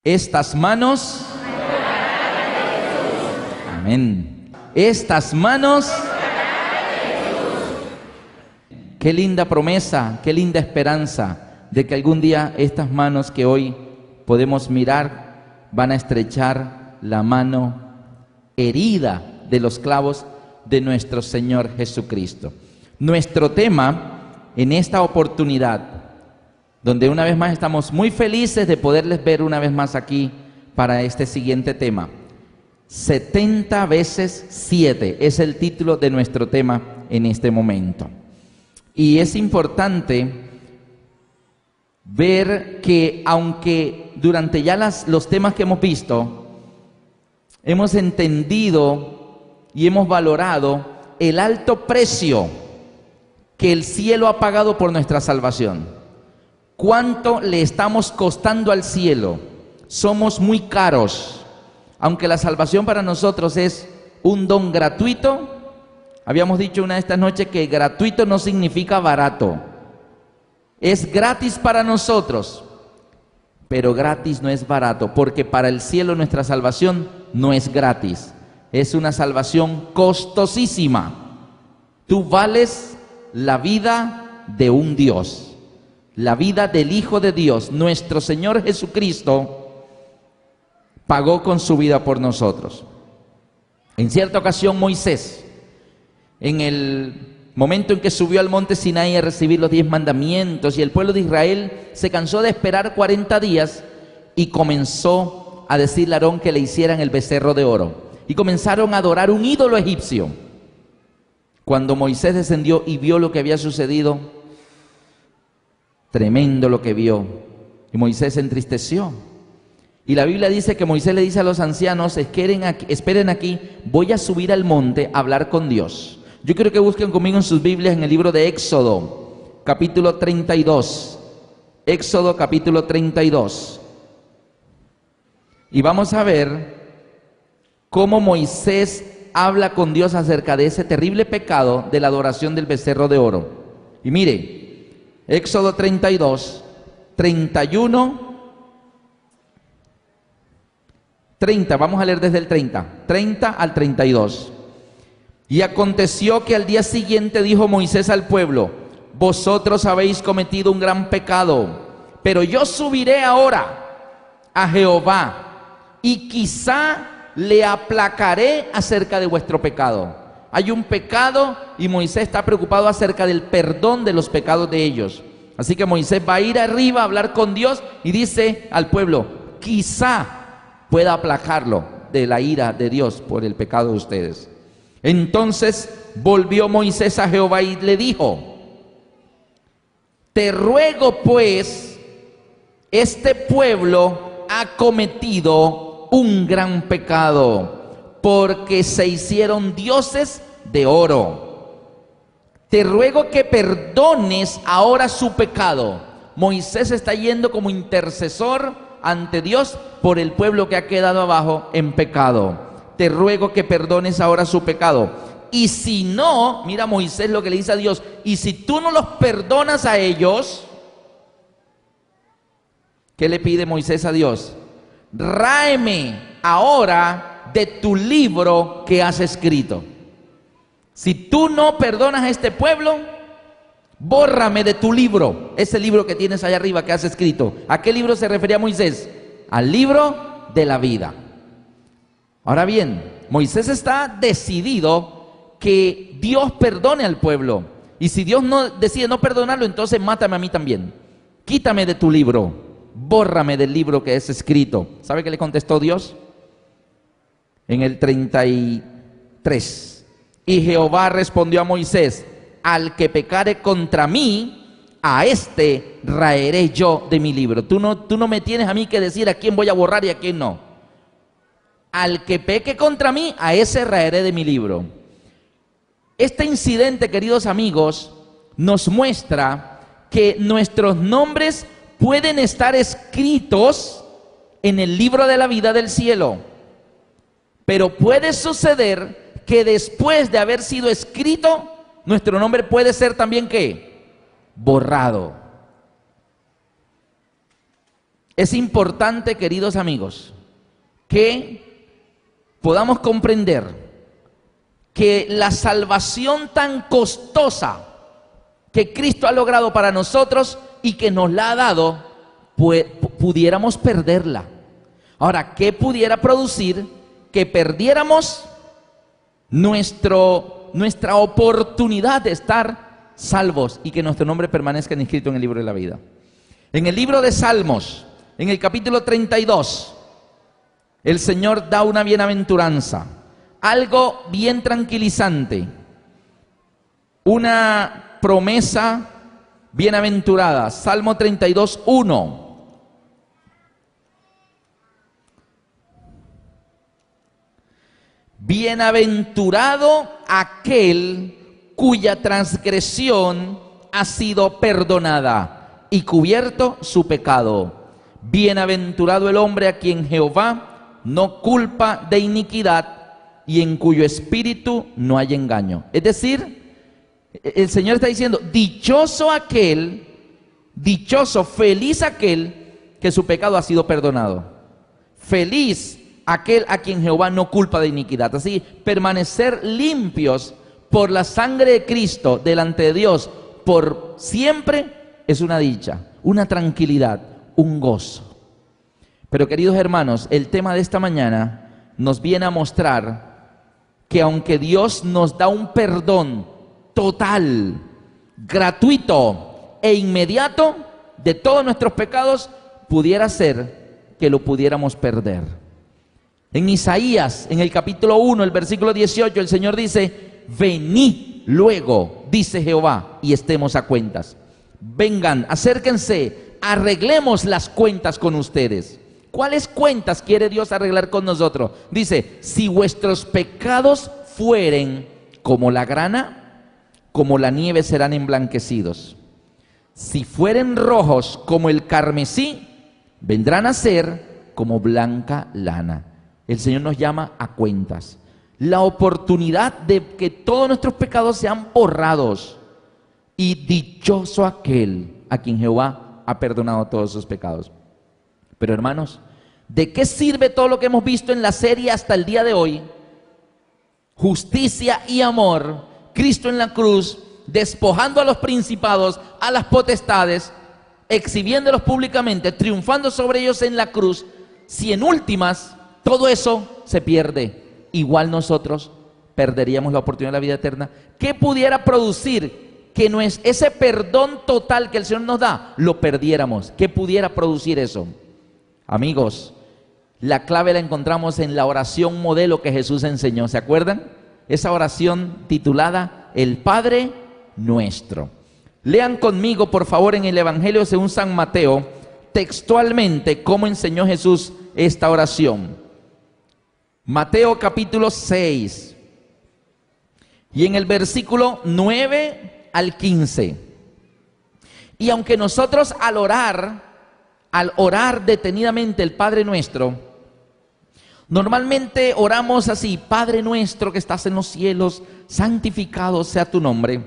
Estas manos, amén. Estas manos, qué linda promesa, qué linda esperanza de que algún día estas manos que hoy podemos mirar van a estrechar la mano herida de los clavos de nuestro Señor Jesucristo. Nuestro tema en esta oportunidad, donde una vez más estamos muy felices de poderles ver una vez más aquí para este siguiente tema. 70 veces 7 es el título de nuestro tema en este momento. Y es importante ver que aunque durante ya los temas que hemos visto, hemos entendido y hemos valorado el alto precio que el cielo ha pagado por nuestra salvación. ¿Cuánto le estamos costando al cielo? Somos muy caros. Aunque la salvación para nosotros es un don gratuito, habíamos dicho una de estas noches que gratuito no significa barato. Es gratis para nosotros, pero gratis no es barato, porque para el cielo nuestra salvación no es gratis. Es una salvación costosísima. Tú vales la vida de un Dios. La vida del Hijo de Dios, nuestro Señor Jesucristo, pagó con su vida por nosotros. En cierta ocasión Moisés, en el momento en que subió al monte Sinaí a recibir los 10 mandamientos, y el pueblo de Israel se cansó de esperar 40 días y comenzó a decirle a Aarón que le hicieran el becerro de oro, y comenzaron a adorar un ídolo egipcio. Cuando Moisés descendió y vio lo que había sucedido, tremendo lo que vio, y Moisés se entristeció. Y la Biblia dice que Moisés le dice a los ancianos: esperen aquí, voy a subir al monte a hablar con Dios. Yo quiero que busquen conmigo en sus Biblias en el libro de Éxodo, capítulo 32. Éxodo, capítulo 32. Y vamos a ver cómo Moisés habla con Dios acerca de ese terrible pecado de la adoración del becerro de oro. Y mire, Éxodo 32, 31, 30, vamos a leer desde el 30 al 32. Y aconteció que al día siguiente dijo Moisés al pueblo: vosotros habéis cometido un gran pecado, pero yo subiré ahora a Jehová, y quizá le aplacaré acerca de vuestro pecado. Hay un pecado y Moisés está preocupado acerca del perdón de los pecados de ellos. Así que Moisés va a ir arriba a hablar con Dios y dice al pueblo: quizá pueda aplacarlo de la ira de Dios por el pecado de ustedes. Entonces volvió Moisés a Jehová y le dijo: te ruego pues, este pueblo ha cometido un gran pecado, porque se hicieron dioses de oro. Te ruego que perdones ahora su pecado. Moisés está yendo como intercesor ante Dios por el pueblo que ha quedado abajo en pecado. Te ruego que perdones ahora su pecado. Y si no, mira Moisés lo que le dice a Dios: y si tú no los perdonas a ellos, ¿qué le pide Moisés a Dios? Ráeme ahora de tu libro que has escrito. Si tú no perdonas a este pueblo, bórrame de tu libro, ese libro que tienes allá arriba que has escrito. ¿A qué libro se refería Moisés? Al libro de la vida. Ahora bien, Moisés está decidido que Dios perdone al pueblo, y si Dios no decide no perdonarlo, entonces mátame a mí también. Quítame de tu libro, bórrame del libro que has escrito. ¿Sabe qué le contestó Dios? En el 33. Y Jehová respondió a Moisés: al que pecare contra mí, a este raeré yo de mi libro. Tú no me tienes a mí que decir a quién voy a borrar y a quién no. Al que peque contra mí, a ese raeré de mi libro. Este incidente, queridos amigos, nos muestra que nuestros nombres pueden estar escritos en el libro de la vida del cielo, pero puede suceder que después de haber sido escrito, nuestro nombre puede ser también ¿qué? Borrado. Es importante, queridos amigos, que podamos comprender que la salvación tan costosa que Cristo ha logrado para nosotros y que nos la ha dado, pues pudiéramos perderla. Ahora, ¿qué pudiera producir que perdiéramos nuestra oportunidad de estar salvos y que nuestro nombre permanezca inscrito en el libro de la vida? En el libro de Salmos, en el capítulo 32, el Señor da una bienaventuranza, algo bien tranquilizante, una promesa bienaventurada. Salmo 32, 1. Bienaventurado aquel cuya transgresión ha sido perdonada y cubierto su pecado. Bienaventurado el hombre a quien Jehová no culpa de iniquidad y en cuyo espíritu no hay engaño. Es decir, el Señor está diciendo, dichoso aquel, dichoso, feliz aquel que su pecado ha sido perdonado. Feliz aquel a quien Jehová no culpa de iniquidad. Así, permanecer limpios por la sangre de Cristo delante de Dios por siempre es una dicha, una tranquilidad, un gozo. Pero queridos hermanos, el tema de esta mañana nos viene a mostrar que aunque Dios nos da un perdón total, gratuito e inmediato de todos nuestros pecados, pudiera ser que lo pudiéramos perder. En Isaías, en el capítulo 1, el versículo 18, el Señor dice, venid luego, dice Jehová, y estemos a cuentas. Vengan, acérquense, arreglemos las cuentas con ustedes. ¿Cuáles cuentas quiere Dios arreglar con nosotros? Dice, si vuestros pecados fueren como la grana, como la nieve serán emblanquecidos. Si fueren rojos como el carmesí, vendrán a ser como blanca lana. El Señor nos llama a cuentas. La oportunidad de que todos nuestros pecados sean borrados. Y dichoso aquel a quien Jehová ha perdonado todos sus pecados. Pero hermanos, ¿de qué sirve todo lo que hemos visto en la serie hasta el día de hoy? Justicia y amor, Cristo en la cruz, despojando a los principados, a las potestades, exhibiéndolos públicamente, triunfando sobre ellos en la cruz. Si en últimas todo eso se pierde, igual nosotros perderíamos la oportunidad de la vida eterna. ¿Qué pudiera producir que no es ese perdón total que el Señor nos da, lo perdiéramos? ¿Qué pudiera producir eso? Amigos, la clave la encontramos en la oración modelo que Jesús enseñó. ¿Se acuerdan? Esa oración titulada El Padre Nuestro. Lean conmigo, por favor, en el Evangelio según San Mateo, textualmente cómo enseñó Jesús esta oración. Mateo capítulo 6 y en el versículo 9 al 15. Y aunque nosotros al orar detenidamente el Padre Nuestro, normalmente oramos así: Padre nuestro que estás en los cielos, santificado sea tu nombre,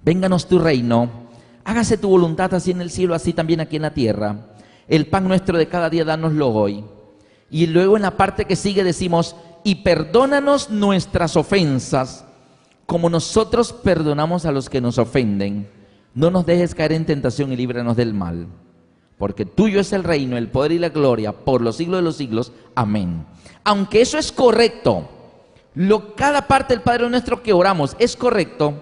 vénganos tu reino, hágase tu voluntad así en el cielo, así también aquí en la tierra. El pan nuestro de cada día dánoslo hoy. Y luego en la parte que sigue decimos: y perdónanos nuestras ofensas, como nosotros perdonamos a los que nos ofenden. No nos dejes caer en tentación y líbranos del mal. Porque tuyo es el reino, el poder y la gloria por los siglos de los siglos. Amén. Aunque eso es correcto, cada parte del Padre Nuestro que oramos es correcto,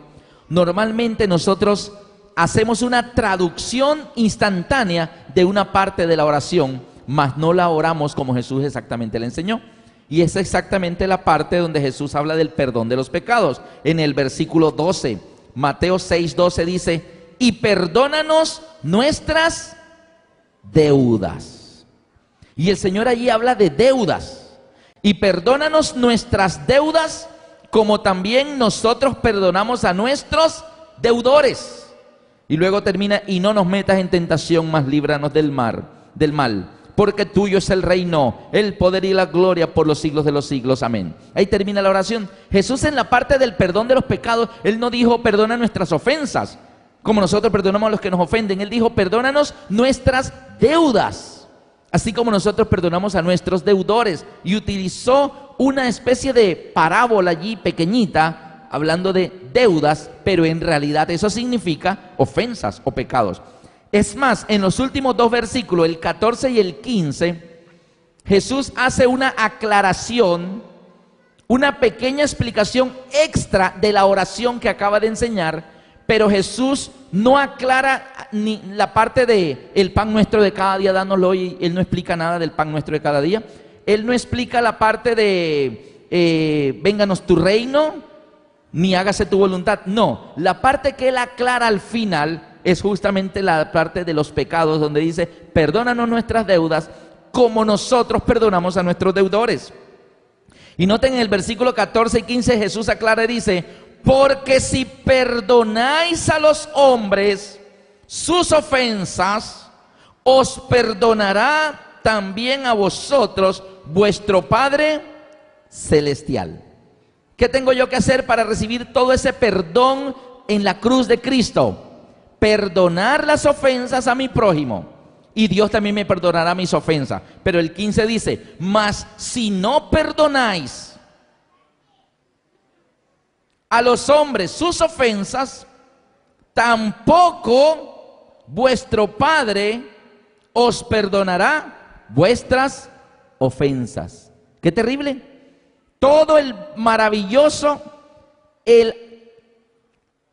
normalmente nosotros hacemos una traducción instantánea de una parte de la oración, mas no la oramos como Jesús exactamente la enseñó. Y es exactamente la parte donde Jesús habla del perdón de los pecados. En el versículo 12, Mateo 6:12 dice: y perdónanos nuestras deudas. Y el Señor allí habla de deudas. Y perdónanos nuestras deudas, como también nosotros perdonamos a nuestros deudores. Y luego termina: y no nos metas en tentación, mas líbranos del mal. Porque tuyo es el reino, el poder y la gloria por los siglos de los siglos. Amén. Ahí termina la oración. Jesús, en la parte del perdón de los pecados, Él no dijo perdona nuestras ofensas, como nosotros perdonamos a los que nos ofenden. Él dijo, perdónanos nuestras deudas, así como nosotros perdonamos a nuestros deudores. Y utilizó una especie de parábola allí pequeñita, hablando de deudas, pero en realidad eso significa ofensas o pecados. Es más, en los últimos dos versículos, el 14 y el 15, Jesús hace una aclaración, una pequeña explicación extra de la oración que acaba de enseñar. Pero Jesús no aclara ni la parte de el pan nuestro de cada día, dánoslo hoy. Él no explica nada del pan nuestro de cada día. Él no explica la parte de vénganos tu reino, ni hágase tu voluntad. No, la parte que él aclara al final es justamente la parte de los pecados, donde dice, perdónanos nuestras deudas como nosotros perdonamos a nuestros deudores. Y noten en el versículo 14 y 15 Jesús aclara y dice, porque si perdonáis a los hombres sus ofensas, os perdonará también a vosotros vuestro Padre Celestial. ¿Qué tengo yo que hacer para recibir todo ese perdón en la cruz de Cristo? Perdonar las ofensas a mi prójimo, y Dios también me perdonará mis ofensas. Pero el 15 dice, mas si no perdonáis a los hombres sus ofensas, tampoco vuestro Padre os perdonará vuestras ofensas. ¡Qué terrible! Todo el maravilloso, el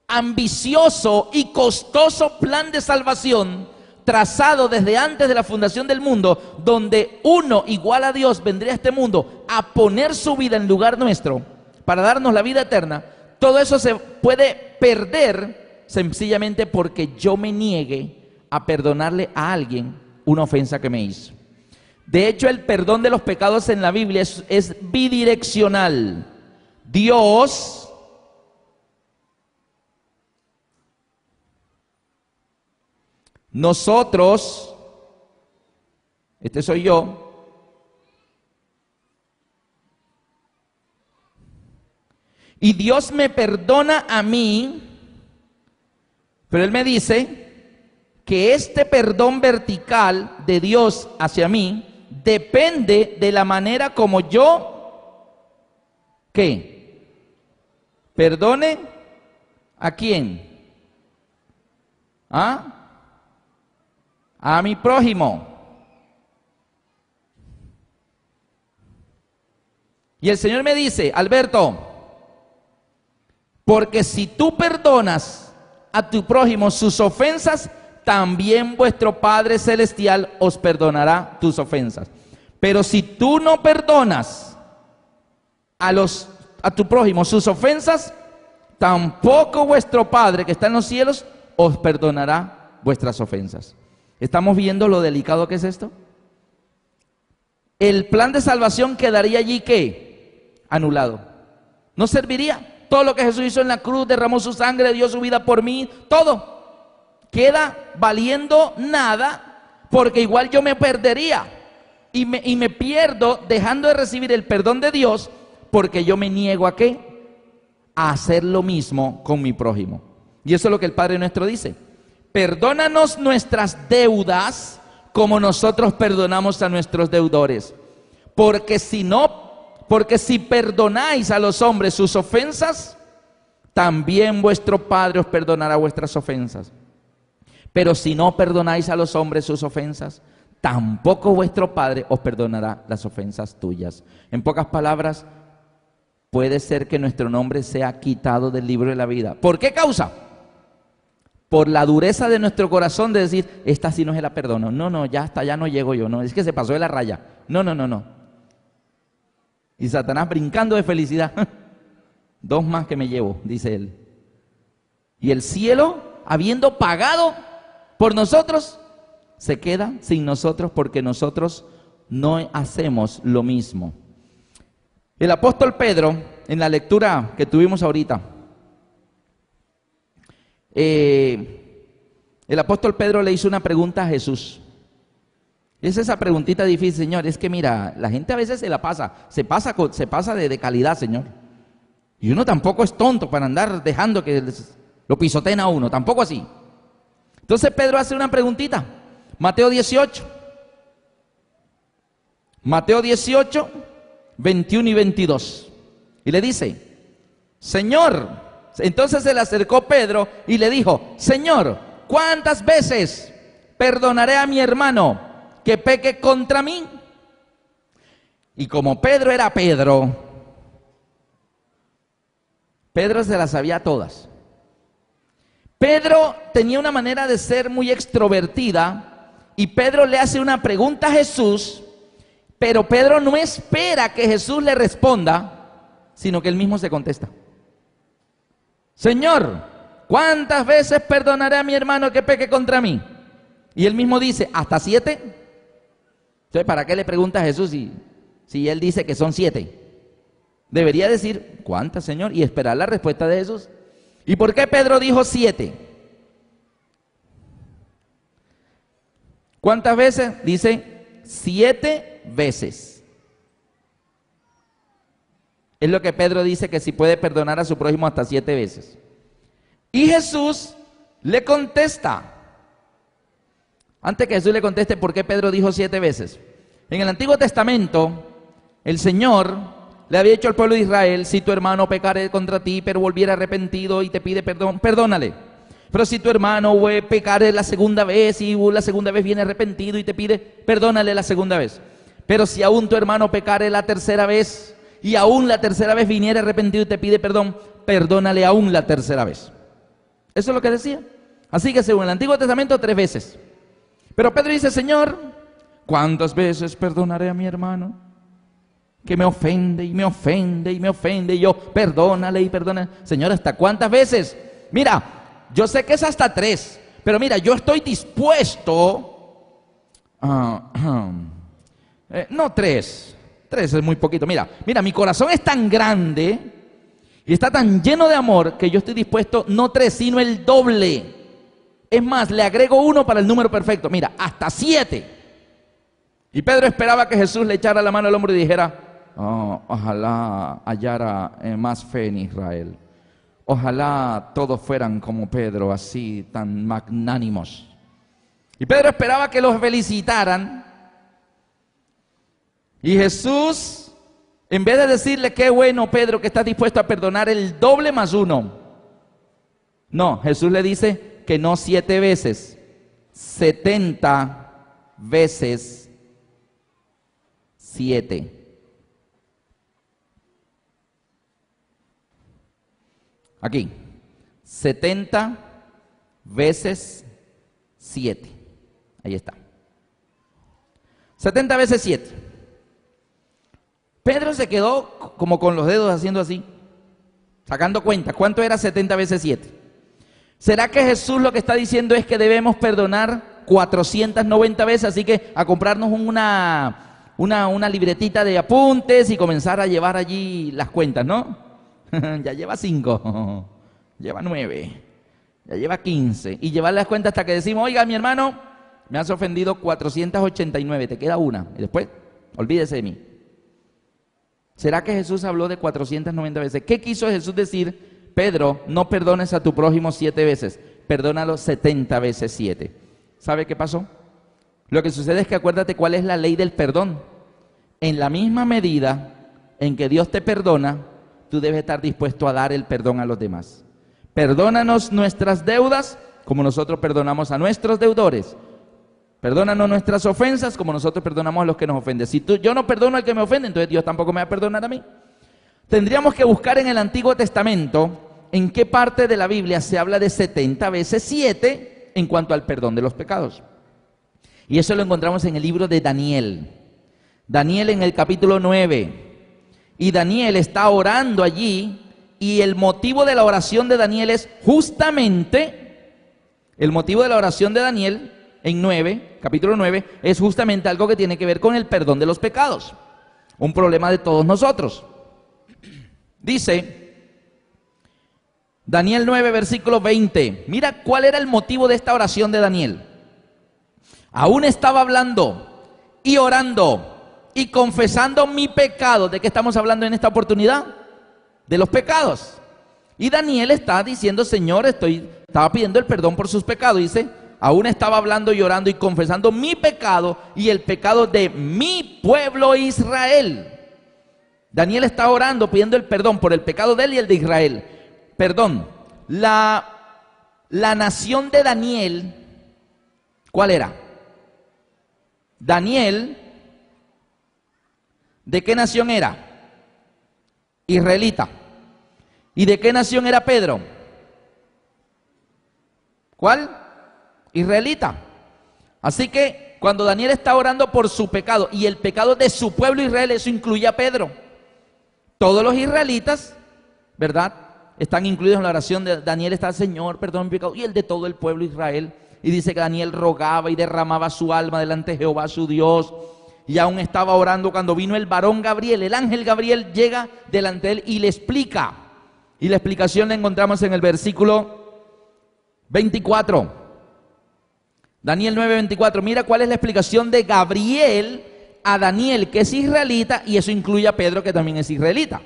ambicioso y costoso plan de salvación trazado desde antes de la fundación del mundo, donde uno igual a Dios vendría a este mundo a poner su vida en lugar nuestro para darnos la vida eterna. Todo eso se puede perder sencillamente porque yo me niegue a perdonarle a alguien una ofensa que me hizo. De hecho, el perdón de los pecados en la Biblia es bidireccional. Dios nosotros, este soy yo, y Dios me perdona a mí, pero Él me dice que este perdón vertical de Dios hacia mí depende de la manera como yo, ¿qué? ¿Perdone a quién? ¿Ah? A mi prójimo. Y el Señor me dice, Alberto, porque si tú perdonas a tu prójimo sus ofensas, también vuestro Padre Celestial os perdonará tus ofensas. Pero si tú no perdonas a tu prójimo sus ofensas, tampoco vuestro Padre que está en los cielos os perdonará vuestras ofensas. ¿Estamos viendo lo delicado que es esto? El plan de salvación quedaría allí, ¿qué? Anulado. No serviría. Todo lo que Jesús hizo en la cruz, derramó su sangre, dio su vida por mí, todo queda valiendo nada, porque igual yo me perdería y me pierdo dejando de recibir el perdón de Dios, porque yo me niego a ¿qué? A hacer lo mismo con mi prójimo. Y eso es lo que el Padre nuestro dice: perdónanos nuestras deudas como nosotros perdonamos a nuestros deudores, porque si perdonáis a los hombres sus ofensas, también vuestro Padre os perdonará vuestras ofensas. Pero si no perdonáis a los hombres sus ofensas, tampoco vuestro Padre os perdonará las ofensas tuyas. En pocas palabras, puede ser que nuestro nombre sea quitado del libro de la vida. ¿Por qué causa? Por la dureza de nuestro corazón de decir, esta sí no se la perdono. No, ya hasta allá no llego yo. No, es que se pasó de la raya. No. Y Satanás brincando de felicidad. 2 más que me llevo, dice él. Y el cielo, habiendo pagado por nosotros, se queda sin nosotros porque nosotros no hacemos lo mismo. El apóstol Pedro, en la lectura que tuvimos ahorita, el apóstol Pedro le hizo una pregunta a Jesús. Es esa preguntita difícil, Señor. Es que mira, la gente a veces se pasa de calidad, Señor. Y uno tampoco es tonto para andar dejando que lo pisoteen a uno, tampoco así. Entonces Pedro hace una preguntita. Mateo 18. Mateo 18, 21 y 22. Y le dice, Señor, entonces se le acercó Pedro y le dijo, Señor, ¿cuántas veces perdonaré a mi hermano que peque contra mí? Y como Pedro era Pedro, Pedro se las sabía todas. Pedro tenía una manera de ser muy extrovertida y Pedro le hace una pregunta a Jesús, pero Pedro no espera que Jesús le responda, sino que él mismo se contesta. Señor, ¿cuántas veces perdonaré a mi hermano que peque contra mí? Y él mismo dice, ¿hasta 7? Entonces, ¿para qué le pregunta a Jesús si él dice que son 7? Debería decir, ¿cuántas, Señor? Y esperar la respuesta de Jesús. ¿Y por qué Pedro dijo 7? ¿Cuántas veces? Dice 7 veces. Es lo que Pedro dice, que si puede perdonar a su prójimo hasta 7 veces. Y Jesús le contesta. Antes que Jesús le conteste por qué Pedro dijo 7 veces. En el Antiguo Testamento, el Señor le había dicho al pueblo de Israel, si tu hermano pecare contra ti, pero volviera arrepentido y te pide perdón, perdónale. Pero si tu hermano pecare la segunda vez y la segunda vez viene arrepentido y te pide, perdónale la segunda vez. Pero si aún tu hermano pecare la tercera vez y aún la tercera vez viniera arrepentido y te pide perdón, perdónale aún la tercera vez. Eso es lo que decía. Así que según el Antiguo Testamento, 3 veces. Pero Pedro dice, Señor, ¿cuántas veces perdonaré a mi hermano que me ofende y me ofende y me ofende? Y yo, perdónale y perdónale. Señor, ¿hasta cuántas veces? Mira, yo sé que es hasta 3, pero mira, yo estoy dispuesto no 3 es muy poquito. Mira, mi corazón es tan grande y está tan lleno de amor que yo estoy dispuesto, no 3, sino el doble. Es más, le agrego 1 para el número perfecto. Mira, hasta 7. Y Pedro esperaba que Jesús le echara la mano al hombro y dijera, ojalá hallara más fe en Israel. Ojalá todos fueran como Pedro, así tan magnánimos. Y Pedro esperaba que los felicitaran. Y Jesús, en vez de decirle, qué bueno Pedro que estás dispuesto a perdonar el doble más 1. No, Jesús le dice que no 7 veces, 70 veces 7. Aquí, 70 veces 7. Ahí está. 70 veces 7. Pedro se quedó como con los dedos haciendo así, sacando cuenta. ¿Cuánto era 70 veces 7? ¿Será que Jesús lo que está diciendo es que debemos perdonar 490 veces? Así que a comprarnos una libretita de apuntes y comenzar a llevar allí las cuentas, ¿no? Ya lleva 5, lleva 9, ya lleva 15. Y llevar las cuentas hasta que decimos, oiga, mi hermano, me has ofendido 489, te queda una. Y después, olvídese de mí. ¿Será que Jesús habló de 490 veces? ¿Qué quiso Jesús decir? Pedro, no perdones a tu prójimo 7 veces, perdónalo 70 veces 7. ¿Sabe qué pasó? Lo que sucede es que acuérdate cuál es la ley del perdón. En la misma medida en que Dios te perdona, tú debes estar dispuesto a dar el perdón a los demás. Perdónanos nuestras deudas como nosotros perdonamos a nuestros deudores. Perdónanos nuestras ofensas como nosotros perdonamos a los que nos ofenden. Si yo no perdono al que me ofende, entonces Dios tampoco me va a perdonar a mí. Tendríamos que buscar en el Antiguo Testamento en qué parte de la Biblia se habla de 70 veces 7 en cuanto al perdón de los pecados. Y eso lo encontramos en el libro de Daniel. Daniel en el capítulo 9. Y Daniel está orando allí y el motivo de la oración de Daniel es justamente, el motivo de la oración de Daniel en 9, capítulo 9, es justamente algo que tiene que ver con el perdón de los pecados. Un problema de todos nosotros. Dice Daniel 9, versículo 20. Mira cuál era el motivo de esta oración de Daniel. Aún estaba hablando y orando y confesando mi pecado. ¿De qué estamos hablando en esta oportunidad? De los pecados. Y Daniel está diciendo, Señor, estaba pidiendo el perdón por sus pecados. Dice, aún estaba hablando, llorando y confesando mi pecado y el pecado de mi pueblo Israel. Daniel está orando, pidiendo el perdón por el pecado de él y el de Israel. Perdón, la nación de Daniel, ¿cuál era? Daniel, ¿de qué nación era? Israelita. ¿Y de qué nación era Pedro? ¿Cuál? Israelita. Así que cuando Daniel está orando por su pecado y el pecado de su pueblo Israel, eso incluye a Pedro. Todos los israelitas, ¿verdad?, están incluidos en la oración de Daniel. Está: Señor, perdón mi pecado, y el de todo el pueblo Israel. Y dice que Daniel rogaba y derramaba su alma delante de Jehová su Dios. Y aún estaba orando cuando vino el varón Gabriel, el ángel Gabriel llega delante de él y le explica. Y la explicación la encontramos en el versículo 24. Daniel 9:24. Mira cuál es la explicación de Gabriel a Daniel, que es israelita, y eso incluye a Pedro, que también es israelita.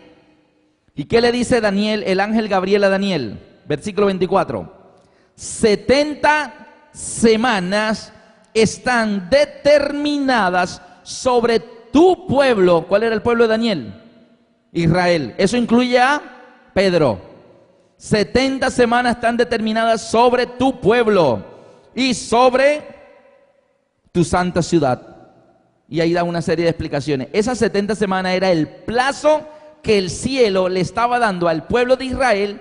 ¿Y qué le dice Daniel, el ángel Gabriel a Daniel? Versículo 24. 70 semanas están determinadas sobre tu pueblo. ¿Cuál era el pueblo de Daniel? Israel. Eso incluye a Pedro. 70 semanas están determinadas sobre tu pueblo y sobre tu santa ciudad. Y ahí da una serie de explicaciones. Esas 70 semanas era el plazo que el cielo le estaba dando al pueblo de Israel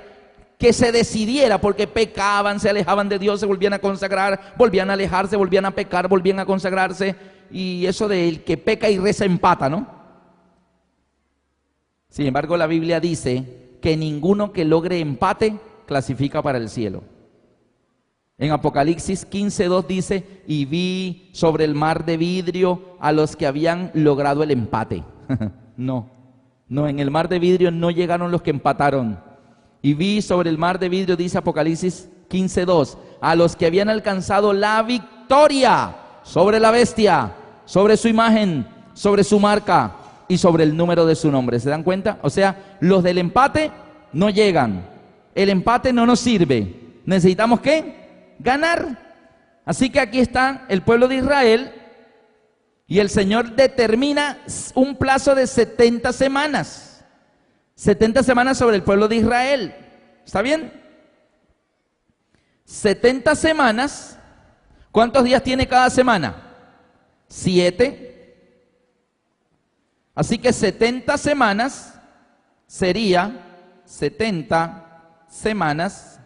que se decidiera, porque pecaban, se alejaban de Dios, se volvían a consagrar, volvían a alejarse, volvían a pecar, volvían a consagrarse. Y eso de el que peca y reza empata, ¿no? Sin embargo, la Biblia dice que ninguno que logre empate clasifica para el cielo. En Apocalipsis 15:2 dice: y vi sobre el mar de vidrio a los que habían logrado el empate. No, en el mar de vidrio no llegaron los que empataron. Y vi sobre el mar de vidrio, dice Apocalipsis 15:2, a los que habían alcanzado la victoria sobre la bestia, sobre su imagen, sobre su marca y sobre el número de su nombre. ¿Se dan cuenta? O sea, los del empate no llegan. El empate no nos sirve. ¿Necesitamos qué? Ganar. Así que aquí está el pueblo de Israel y el Señor determina un plazo de 70 semanas. 70 semanas sobre el pueblo de Israel. ¿Está bien? 70 semanas. ¿Cuántos días tiene cada semana? 7. Así que 70 semanas sería 70 semanas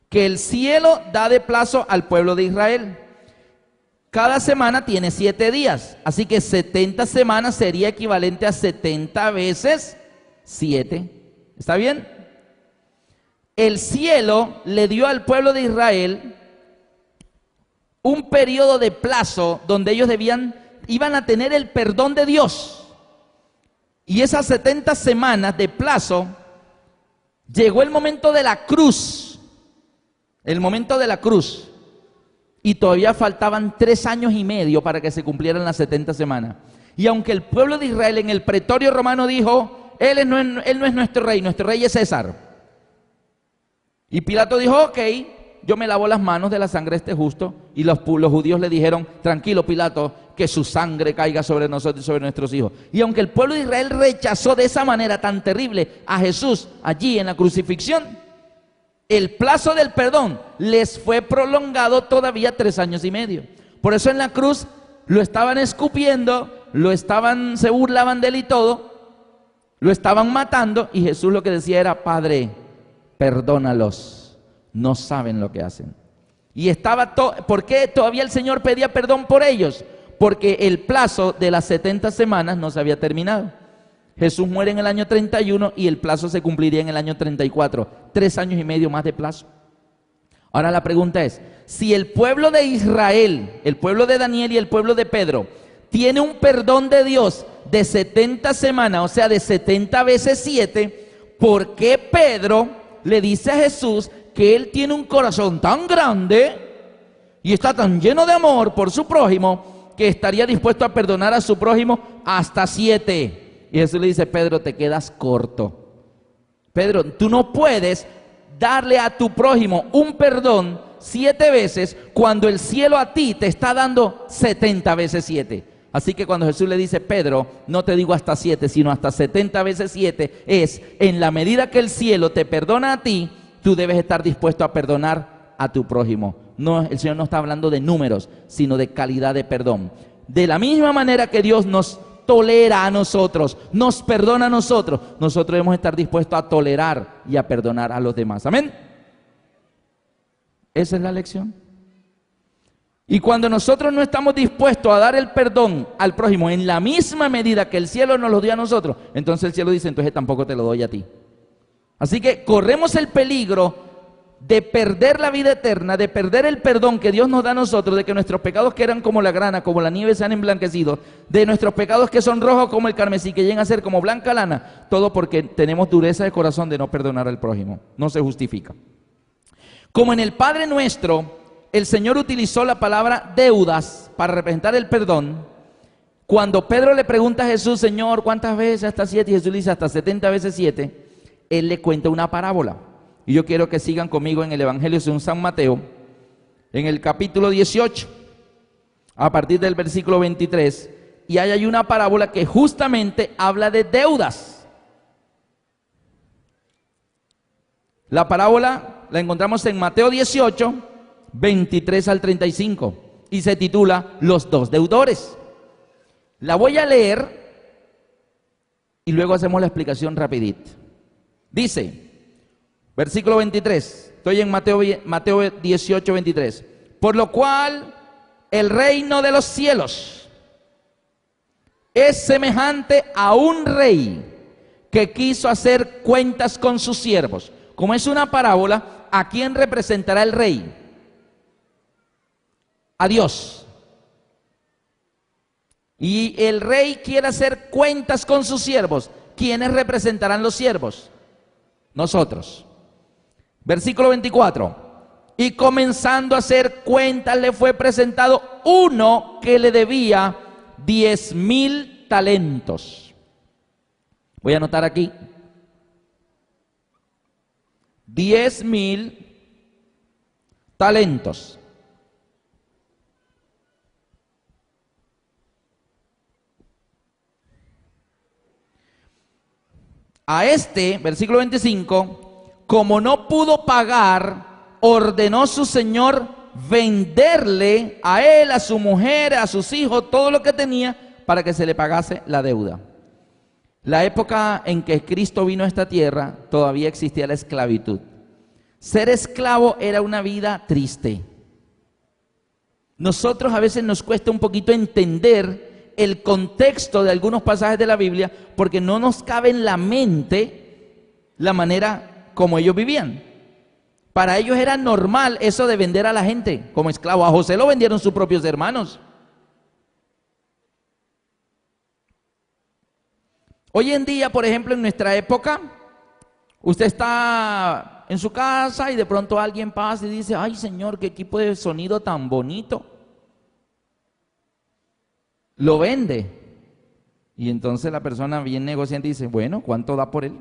que el cielo da de plazo al pueblo de Israel. Cada semana tiene 7 días, así que 70 semanas sería equivalente a 70 veces 7. ¿Está bien? El cielo le dio al pueblo de Israel un periodo de plazo donde ellos iban a tener el perdón de Dios. Y esas 70 semanas de plazo, llegó el momento de la cruz. El momento de la cruz. Y todavía faltaban 3 años y medio para que se cumplieran las 70 semanas. Y aunque el pueblo de Israel en el pretorio romano dijo: él no es nuestro rey es César. Y Pilato dijo: ok, yo me lavo las manos de la sangre de este justo. Y los judíos le dijeron: tranquilo Pilato, que su sangre caiga sobre nosotros y sobre nuestros hijos. Y aunque el pueblo de Israel rechazó de esa manera tan terrible a Jesús allí en la crucifixión, el plazo del perdón les fue prolongado todavía 3 años y medio. Por eso en la cruz lo estaban escupiendo, se burlaban de él y todo, lo estaban matando, y Jesús lo que decía era: Padre, perdónalos, no saben lo que hacen. Y ¿por qué todavía el Señor pedía perdón por ellos? Porque el plazo de las 70 semanas no se había terminado. Jesús muere en el año 31 y el plazo se cumpliría en el año 34. 3 años y medio más de plazo. Ahora la pregunta es: si el pueblo de Israel, el pueblo de Daniel y el pueblo de Pedro tiene un perdón de Dios de 70 semanas, o sea de 70 veces 7, ¿por qué Pedro le dice a Jesús que él tiene un corazón tan grande y está tan lleno de amor por su prójimo que estaría dispuesto a perdonar a su prójimo hasta 7? Y Jesús le dice: Pedro, te quedas corto. Pedro, tú no puedes darle a tu prójimo un perdón 7 veces cuando el cielo a ti te está dando 70 veces 7. Así que cuando Jesús le dice, Pedro, no te digo hasta 7, sino hasta 70 veces 7, es en la medida que el cielo te perdona a ti, tú debes estar dispuesto a perdonar a tu prójimo. No, el Señor no está hablando de números, sino de calidad de perdón. De la misma manera que Dios nos tolera a nosotros, nos perdona a nosotros, nosotros debemos estar dispuestos a tolerar y a perdonar a los demás. Amén. Esa es la lección. Y cuando nosotros no estamos dispuestos a dar el perdón al prójimo en la misma medida que el cielo nos lo dio a nosotros, entonces el cielo dice, entonces tampoco te lo doy a ti. Así que corremos el peligro de perder la vida eterna, de perder el perdón que Dios nos da a nosotros, de que nuestros pecados que eran como la grana, como la nieve, sean emblanquecidos, de nuestros pecados que son rojos como el carmesí, que lleguen a ser como blanca lana, todo porque tenemos dureza de corazón de no perdonar al prójimo. No se justifica. Como en el Padre Nuestro, el Señor utilizó la palabra deudas para representar el perdón. Cuando Pedro le pregunta a Jesús, Señor, ¿cuántas veces hasta 7? Y Jesús le dice hasta 70 veces 7. Él le cuenta una parábola. Y yo quiero que sigan conmigo en el Evangelio según San Mateo, en el capítulo 18, a partir del versículo 23. Y ahí hay una parábola que justamente habla de deudas. La parábola la encontramos en Mateo 18, 23 al 35. Y se titula Los dos deudores. La voy a leer y luego hacemos la explicación rapidito. Dice, versículo 23, estoy en Mateo 18, 23. Por lo cual el reino de los cielos es semejante a un rey que quiso hacer cuentas con sus siervos. Como es una parábola, ¿a quién representará el rey? A Dios. Y el rey quiere hacer cuentas con sus siervos. ¿Quiénes representarán los siervos? Nosotros. Versículo 24. Y comenzando a hacer cuentas le fue presentado uno que le debía 10,000 talentos. Voy a anotar aquí. 10,000 talentos. A este, versículo 25, como no pudo pagar, ordenó su señor venderle a él, a su mujer, a sus hijos, todo lo que tenía para que se le pagase la deuda. La época en que Cristo vino a esta tierra, todavía existía la esclavitud. Ser esclavo era una vida triste. Nosotros a veces nos cuesta un poquito entender el contexto de algunos pasajes de la Biblia porque no nos cabe en la mente la manera como ellos vivían. Para ellos era normal eso de vender a la gente como esclavo. A José lo vendieron sus propios hermanos. Hoy en día, por ejemplo, en nuestra época, usted está en su casa y de pronto alguien pasa y dice, ay Señor, qué equipo de sonido tan bonito. Lo vende. Y entonces la persona bien negociante dice, bueno, ¿cuánto da por él?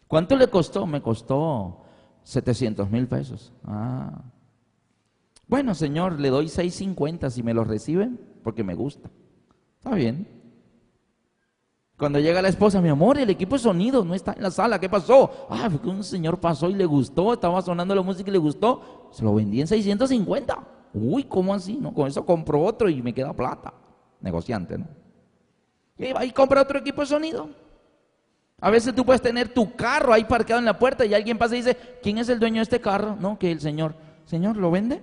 ¿Cuánto le costó? Me costó 700,000 pesos. Ah. Bueno, Señor, le doy 650 si me lo reciben, porque me gusta. Está bien. Cuando llega la esposa, mi amor, el equipo de sonido no está en la sala, ¿qué pasó? Ah, fue que un señor pasó y le gustó, estaba sonando la música y le gustó, se lo vendí en 650. Uy, ¿cómo así? No, con eso compro otro y me queda plata. Negociante, ¿no? Y va y compra otro equipo de sonido. A veces tú puedes tener tu carro ahí parqueado en la puerta y alguien pasa y dice, ¿quién es el dueño de este carro? No, que el señor. Señor, ¿lo vende?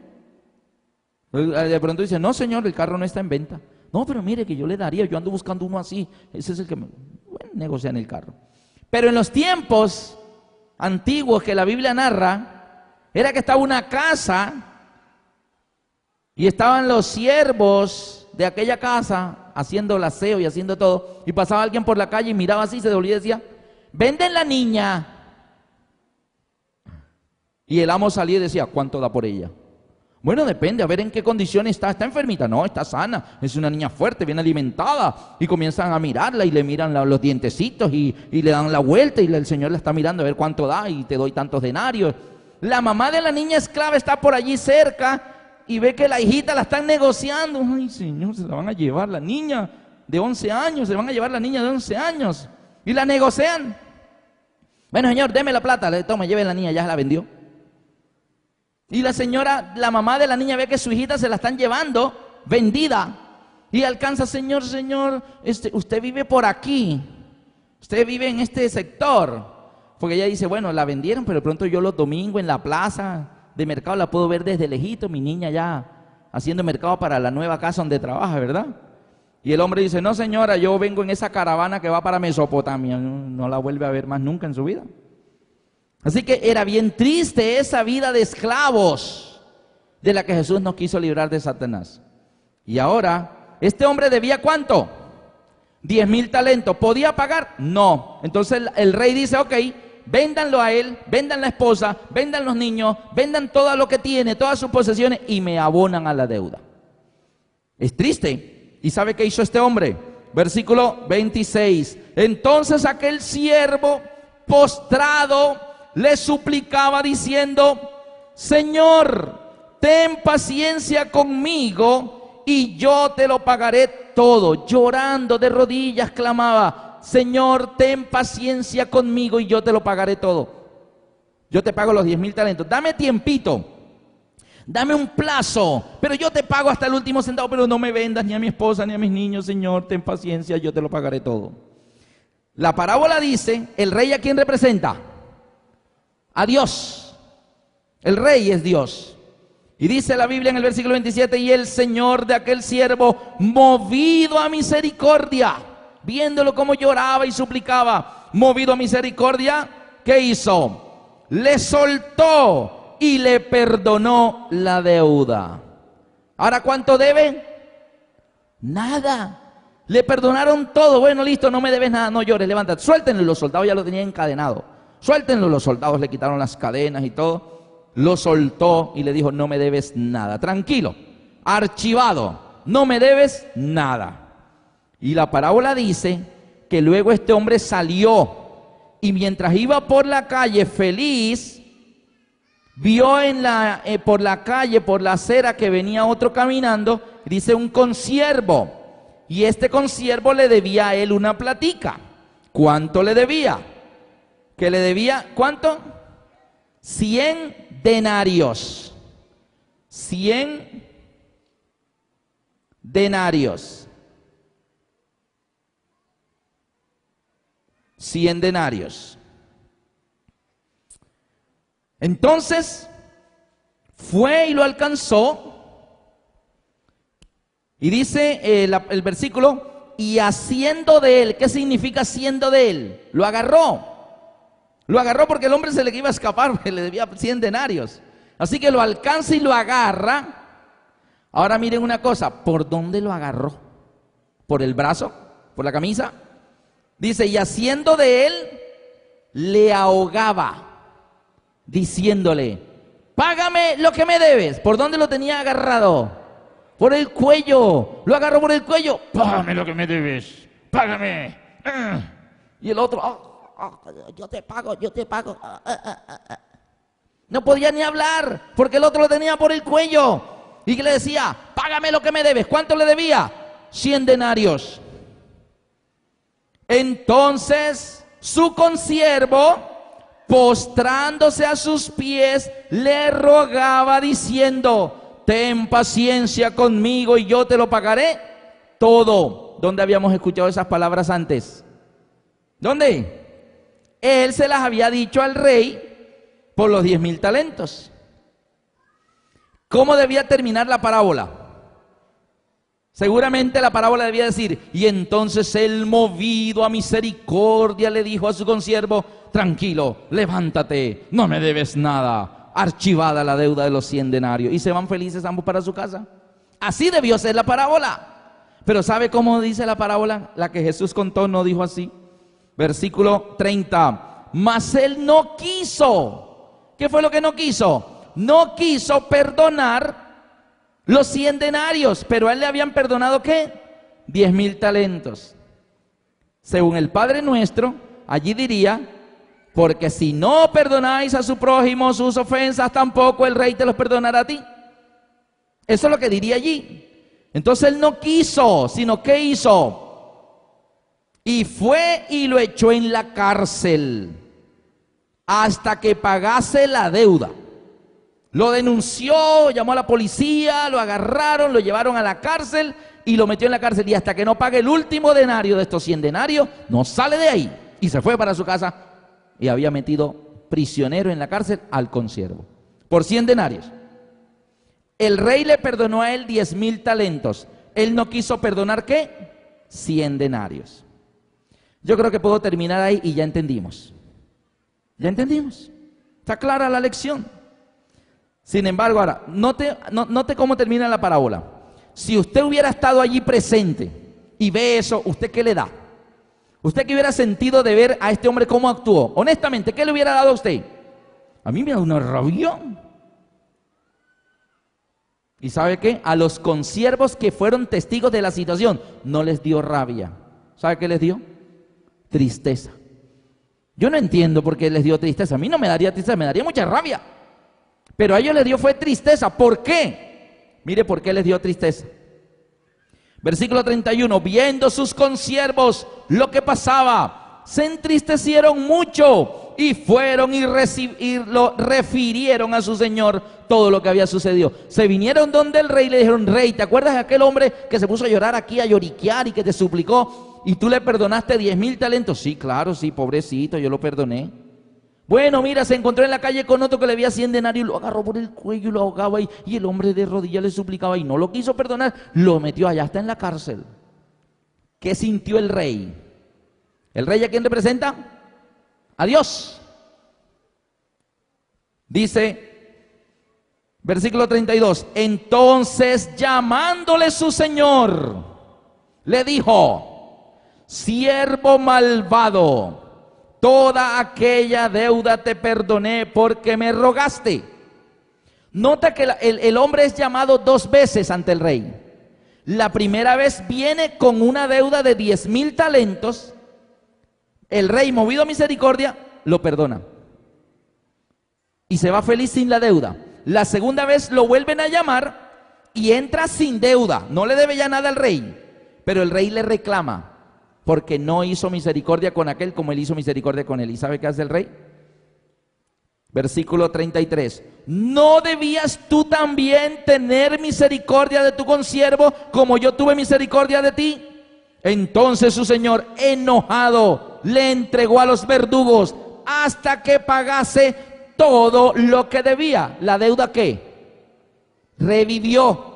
De pronto dice, no señor, el carro no está en venta. No, pero mire que yo le daría, yo ando buscando uno así. Ese es el que me... Bueno, negocian el carro. Pero en los tiempos antiguos que la Biblia narra, era que estaba una casa y estaban los siervos de aquella casa haciendo el aseo y haciendo todo, y pasaba alguien por la calle y miraba así, se devolvía y decía, venden la niña. Y el amo salía y decía, ¿cuánto da por ella? Bueno, depende, a ver en qué condición está. ¿Está enfermita? No, está sana. Es una niña fuerte, bien alimentada. Y comienzan a mirarla y le miran los dientecitos y le dan la vuelta y el Señor la está mirando a ver cuánto da y te doy tantos denarios. La mamá de la niña esclava está por allí cerca y ve que la hijita la están negociando. Ay, Señor, se la van a llevar la niña de 11 años, se van a llevar la niña de 11 años. Y la negocian. Bueno, Señor, deme la plata. Le toma, lleve la niña, ya la vendió. Y la señora, la mamá de la niña ve que su hijita se la están llevando, vendida. Y alcanza, Señor, usted vive por aquí. Usted vive en este sector. Porque ella dice, bueno, la vendieron, pero de pronto yo los domingos en la plaza de mercado la puedo ver desde lejito. Mi niña ya haciendo mercado para la nueva casa donde trabaja, ¿verdad? Y el hombre dice, no, señora, yo vengo en esa caravana que va para Mesopotamia. No la vuelve a ver más nunca en su vida. Así que era bien triste esa vida de esclavos de la que Jesús nos quiso librar de Satanás. Y ahora, este hombre debía ¿cuánto? 10,000 talentos. ¿Podía pagar? No. Entonces el rey dice, ok, véndanlo a él, vendan la esposa, vendan los niños, vendan todo lo que tiene, todas sus posesiones y me abonan a la deuda. Es triste. ¿Y sabe qué hizo este hombre? Versículo 26. Entonces aquel siervo postrado le suplicaba diciendo, Señor, ten paciencia conmigo y yo te lo pagaré todo. Llorando de rodillas clamaba, Señor, ten paciencia conmigo y yo te lo pagaré todo. Yo te pago los 10,000 talentos. Dame tiempito, dame un plazo, pero yo te pago hasta el último centavo, pero no me vendas ni a mi esposa ni a mis niños, Señor, ten paciencia, yo te lo pagaré todo. La parábola dice, ¿el rey a quién representa? A Dios. El rey es Dios. Y dice la Biblia en el versículo 27, y el Señor de aquel siervo, movido a misericordia, viéndolo como lloraba y suplicaba, movido a misericordia, ¿qué hizo? Le soltó y le perdonó la deuda. ¿Ahora cuánto debe? Nada. Le perdonaron todo. Bueno, listo, no me debes nada, no llores, levántate. Suéltenlo, los soldados ya lo tenían encadenado. Suéltenlo, los soldados le quitaron las cadenas y todo. Lo soltó y le dijo, no me debes nada. Tranquilo, archivado, no me debes nada. Y la parábola dice que luego este hombre salió y mientras iba por la calle feliz, vio por la calle, por la acera que venía otro caminando, dice un consiervo. Y este consiervo le debía a él una platica. ¿Cuánto le debía? Que le debía, ¿cuánto? 100 denarios. 100 denarios. 100 denarios. Entonces, fue y lo alcanzó. Y dice el versículo, y haciendo de él, ¿qué significa haciendo de él? Lo agarró. Lo agarró porque el hombre se le iba a escapar, porque le debía 100 denarios. Así que lo alcanza y lo agarra. Ahora miren una cosa, ¿por dónde lo agarró? ¿Por el brazo? ¿Por la camisa? Dice, y haciendo de él, le ahogaba, diciéndole, págame lo que me debes. ¿Por dónde lo tenía agarrado? Por el cuello. Lo agarró por el cuello. Págame lo que me debes. Págame. Y el otro, yo te pago, yo te pago. No podía ni hablar porque el otro lo tenía por el cuello y le decía, págame lo que me debes. ¿Cuánto le debía? 100 denarios. Entonces su consiervo, postrándose a sus pies, le rogaba diciendo, ten paciencia conmigo y yo te lo pagaré todo. ¿Dónde habíamos escuchado esas palabras antes? ¿Dónde? Él se las había dicho al rey por los 10,000 talentos. ¿Cómo debía terminar la parábola? Seguramente la parábola debía decir, y entonces él, movido a misericordia, le dijo a su consiervo, tranquilo, levántate, no me debes nada, archivada la deuda de los 100 denarios. Y se van felices ambos para su casa. Así debió ser la parábola. Pero ¿sabe cómo dice la parábola? La que Jesús contó no dijo así. Versículo 30. Mas él no quiso. ¿Qué fue lo que no quiso? No quiso perdonar los 100 denarios, pero a él le habían perdonado ¿qué? 10.000 talentos. Según el Padre Nuestro, allí diría, porque si no perdonáis a su prójimo sus ofensas, tampoco el rey te los perdonará a ti. Eso es lo que diría allí. Entonces él no quiso, sino ¿qué hizo? Y fue y lo echó en la cárcel hasta que pagase la deuda. Lo denunció, llamó a la policía, lo agarraron, lo llevaron a la cárcel y lo metió en la cárcel. Y hasta que no pague el último denario de estos 100 denarios, no sale de ahí. Y se fue para su casa y había metido prisionero en la cárcel al consiervo por 100 denarios. El rey le perdonó a él 10.000 talentos. Él no quiso perdonar ¿qué? 100 denarios. Yo creo que puedo terminar ahí y ya entendimos. Ya entendimos. Está clara la lección. Sin embargo, ahora, note cómo termina la parábola. Si usted hubiera estado allí presente y ve eso, ¿usted qué le da? ¿Usted qué hubiera sentido de ver a este hombre cómo actuó? Honestamente, ¿qué le hubiera dado a usted? A mí me da una rabia. ¿Y sabe qué? A los consiervos que fueron testigos de la situación, no les dio rabia. ¿Sabe qué les dio? Tristeza. Yo no entiendo por qué les dio tristeza. A mí no me daría tristeza, me daría mucha rabia. Pero a ellos les dio fue tristeza. ¿Por qué? Mire por qué les dio tristeza. Versículo 31. Viendo sus consiervos lo que pasaba, se entristecieron mucho y fueron y lo refirieron a su señor todo lo que había sucedido. Se vinieron donde el rey y le dijeron: rey, ¿te acuerdas de aquel hombre que se puso a llorar aquí, a lloriquear y que te suplicó y tú le perdonaste 10.000 talentos? Sí, claro, sí, pobrecito, yo lo perdoné. Bueno, mira, se encontró en la calle con otro que le había 100 denarios y lo agarró por el cuello y lo ahogaba y el hombre de rodillas le suplicaba y no lo quiso perdonar, lo metió allá, está en la cárcel. ¿Qué sintió el rey? ¿El rey a quién representa? A Dios. Dice, versículo 32, entonces llamándole su señor, le dijo: siervo malvado, toda aquella deuda te perdoné porque me rogaste. Nota que el hombre es llamado 2 veces ante el rey. La primera vez viene con una deuda de 10.000 talentos. El rey, movido a misericordia, lo perdona y se va feliz sin la deuda. La segunda vez lo vuelven a llamar y entra sin deuda, no le debe ya nada al rey, pero el rey le reclama porque no hizo misericordia con aquel como él hizo misericordia con él. ¿Y sabe qué hace el rey? Versículo 33. ¿No debías tú también tener misericordia de tu consiervo como yo tuve misericordia de ti? Entonces su señor, enojado, le entregó a los verdugos hasta que pagase todo lo que debía. ¿La deuda qué? Revivió.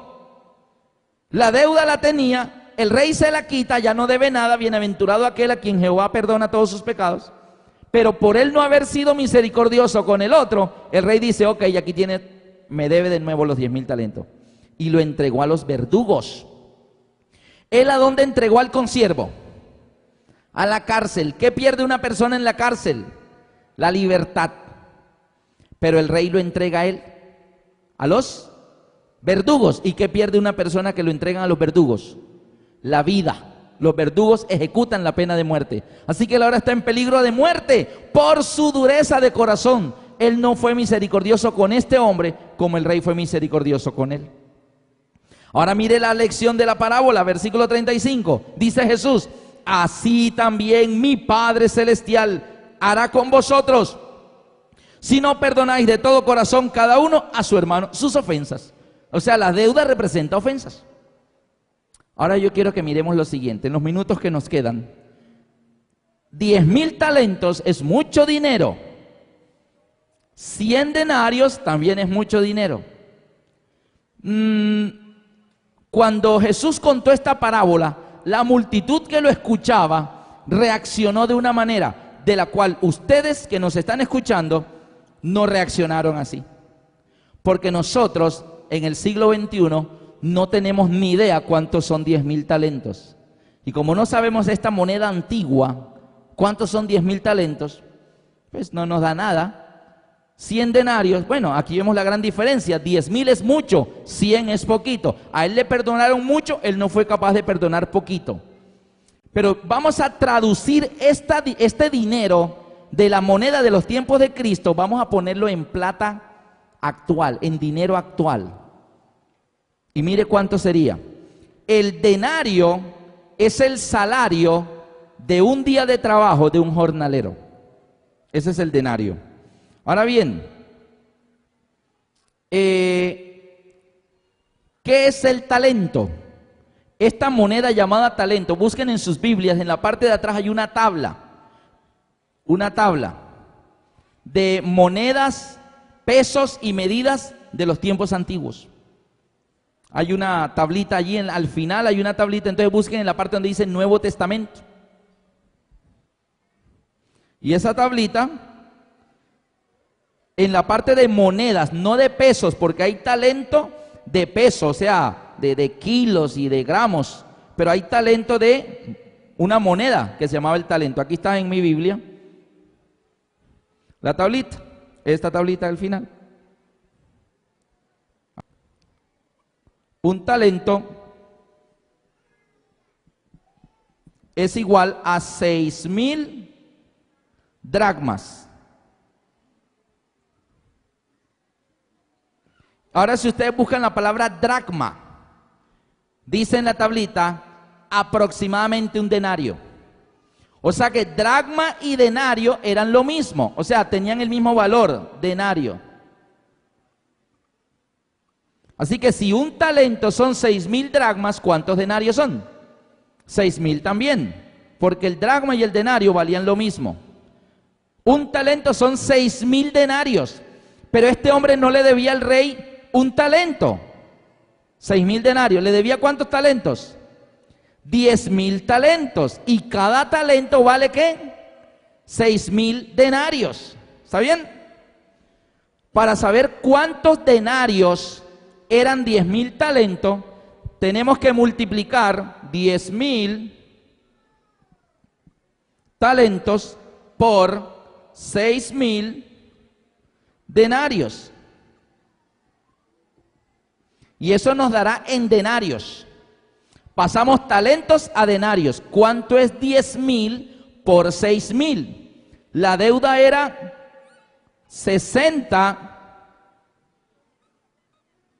La deuda la tenía, el rey se la quita, ya no debe nada. Bienaventurado aquel a quien Jehová perdona todos sus pecados. Pero por él no haber sido misericordioso con el otro, el rey dice: ok, aquí tiene, me debe de nuevo los 10.000 talentos. Y lo entregó a los verdugos. ¿Él a dónde entregó al consiervo? A la cárcel. ¿Qué pierde una persona en la cárcel? La libertad. Pero el rey lo entrega a él, a los verdugos. ¿Y qué pierde una persona que lo entregan a los verdugos? La vida. Los verdugos ejecutan la pena de muerte. Así que él ahora está en peligro de muerte por su dureza de corazón. Él no fue misericordioso con este hombre como el rey fue misericordioso con él. Ahora mire la lección de la parábola, versículo 35. Dice Jesús: así también mi Padre Celestial hará con vosotros si no perdonáis de todo corazón cada uno a su hermano sus ofensas. O sea, la deuda representa ofensas. Ahora yo quiero que miremos lo siguiente, en los minutos que nos quedan. 10.000 talentos es mucho dinero. 100 denarios también es mucho dinero. Cuando Jesús contó esta parábola, la multitud que lo escuchaba reaccionó de una manera de la cual ustedes que nos están escuchando no reaccionaron así. Porque nosotros en el siglo XXI no tenemos ni idea cuántos son 10.000 talentos. Y como no sabemos esta moneda antigua, cuántos son 10.000 talentos, pues no nos da nada. 100 denarios. Bueno, aquí vemos la gran diferencia. 10.000 es mucho, 100 es poquito. A él le perdonaron mucho, él no fue capaz de perdonar poquito. Pero vamos a traducir este dinero de la moneda de los tiempos de Cristo, vamos a ponerlo en plata actual, en dinero actual. Y mire cuánto sería. El denario es el salario de un día de trabajo de un jornalero. Ese es el denario. Ahora bien, ¿qué es el talento? Esta moneda llamada talento, busquen en sus Biblias, en la parte de atrás hay una tabla de monedas, pesos y medidas de los tiempos antiguos. Hay una tablita allí, al final hay una tablita, entonces busquen en la parte donde dice Nuevo Testamento. Y esa tablita, en la parte de monedas, no de pesos, porque hay talento de pesos, o sea, de kilos y de gramos, pero hay talento de una moneda que se llamaba el talento. Aquí está en mi Biblia la tablita, esta tablita del final. Un talento es igual a 6.000 dracmas. Ahora, si ustedes buscan la palabra dracma, dice en la tablita aproximadamente un denario. O sea que dracma y denario eran lo mismo, o sea, tenían el mismo valor, denario. Así que si un talento son 6.000 dracmas, ¿cuántos denarios son? 6.000 también, porque el dracma y el denario valían lo mismo. Un talento son 6.000 denarios, pero este hombre no le debía al rey un talento. 6.000 denarios, ¿le debía cuántos talentos? 10.000 talentos, y cada talento vale ¿qué? 6.000 denarios. ¿Está bien? Para saber cuántos denarios eran 10.000 talentos, tenemos que multiplicar 10.000 talentos por 6.000 denarios. Y eso nos dará en denarios. Pasamos talentos a denarios. ¿Cuánto es 10.000 por 6.000? La deuda era 60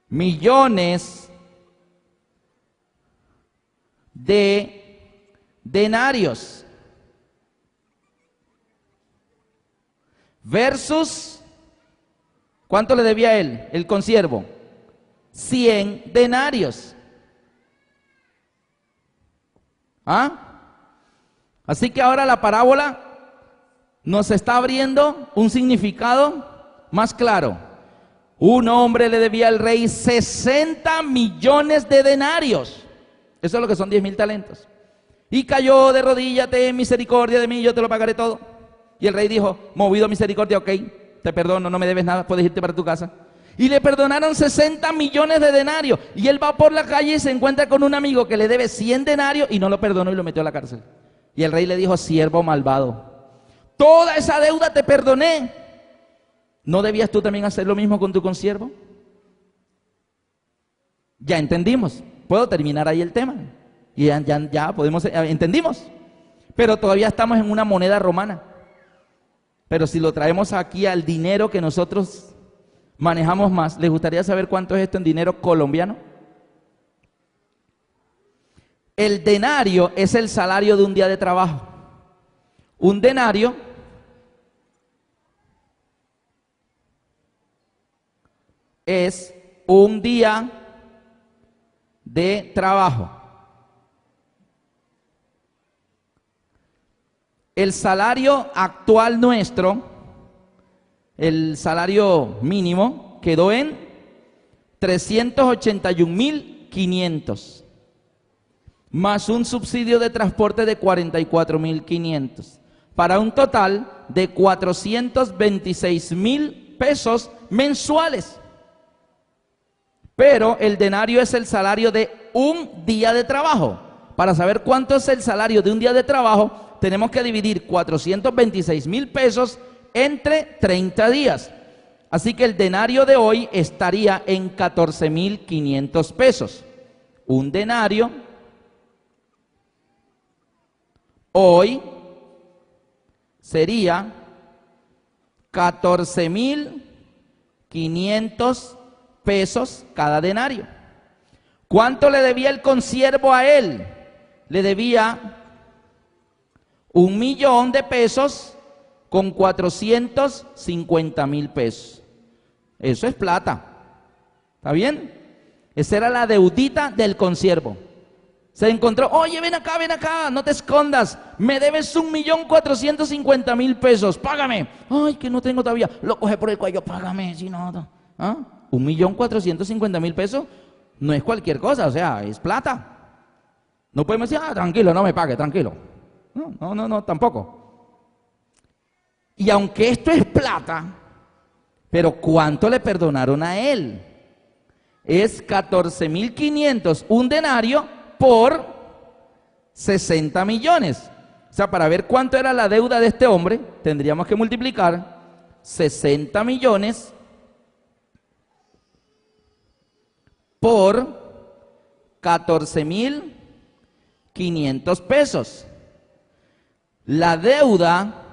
millones de denarios. Versus, ¿cuánto le debía a él, el consiervo? 100 denarios. ¿Ah? Así que ahora la parábola nos está abriendo un significado más claro. Un hombre le debía al rey 60 millones de denarios. Eso es lo que son 10.000 talentos. Y cayó de rodillas, ten misericordia de mí, yo te lo pagaré todo. Y el rey dijo, movido a misericordia, ok, te perdono, no me debes nada, puedes irte para tu casa. Y le perdonaron 60 millones de denarios. Y él va por la calle y se encuentra con un amigo que le debe 100 denarios y no lo perdonó y lo metió a la cárcel. Y el rey le dijo, siervo malvado, toda esa deuda te perdoné. ¿No debías tú también hacer lo mismo con tu consiervo? Ya entendimos. Puedo terminar ahí el tema. Y ya podemos, entendimos. Pero todavía estamos en una moneda romana. Pero si lo traemos aquí al dinero que nosotros manejamos más, ¿les gustaría saber cuánto es esto en dinero colombiano? El denario es el salario de un día de trabajo. Un denario es un día de trabajo. El salario actual nuestro, el salario mínimo, quedó en 381.500, más un subsidio de transporte de 44.500, para un total de 426.000 pesos mensuales. Pero el denario es el salario de un día de trabajo. Para saber cuánto es el salario de un día de trabajo, tenemos que dividir 426.000 pesos entre 30 días. Así que el denario de hoy estaría en 14.500 pesos. Un denario hoy sería 14.500 pesos cada denario. ¿Cuánto le debía el consiervo a él? Le debía 1.000.000 de pesos con 450.000 pesos. Eso es plata. ¿Está bien? Esa era la deudita del consiervo. Se encontró, oye, ven acá, no te escondas. Me debes 1.450.000 pesos, págame. Ay, que no tengo todavía. Lo coge por el cuello, págame, si no. ¿Ah? 1.450.000 pesos no es cualquier cosa, o sea, es plata. No podemos decir, tranquilo, no me pague, tranquilo. No, tampoco. Y aunque esto es plata, pero ¿cuánto le perdonaron a él? Es 14.500, un denario por 60 millones. O sea, para ver cuánto era la deuda de este hombre, tendríamos que multiplicar 60 millones por 14.500 pesos. La deuda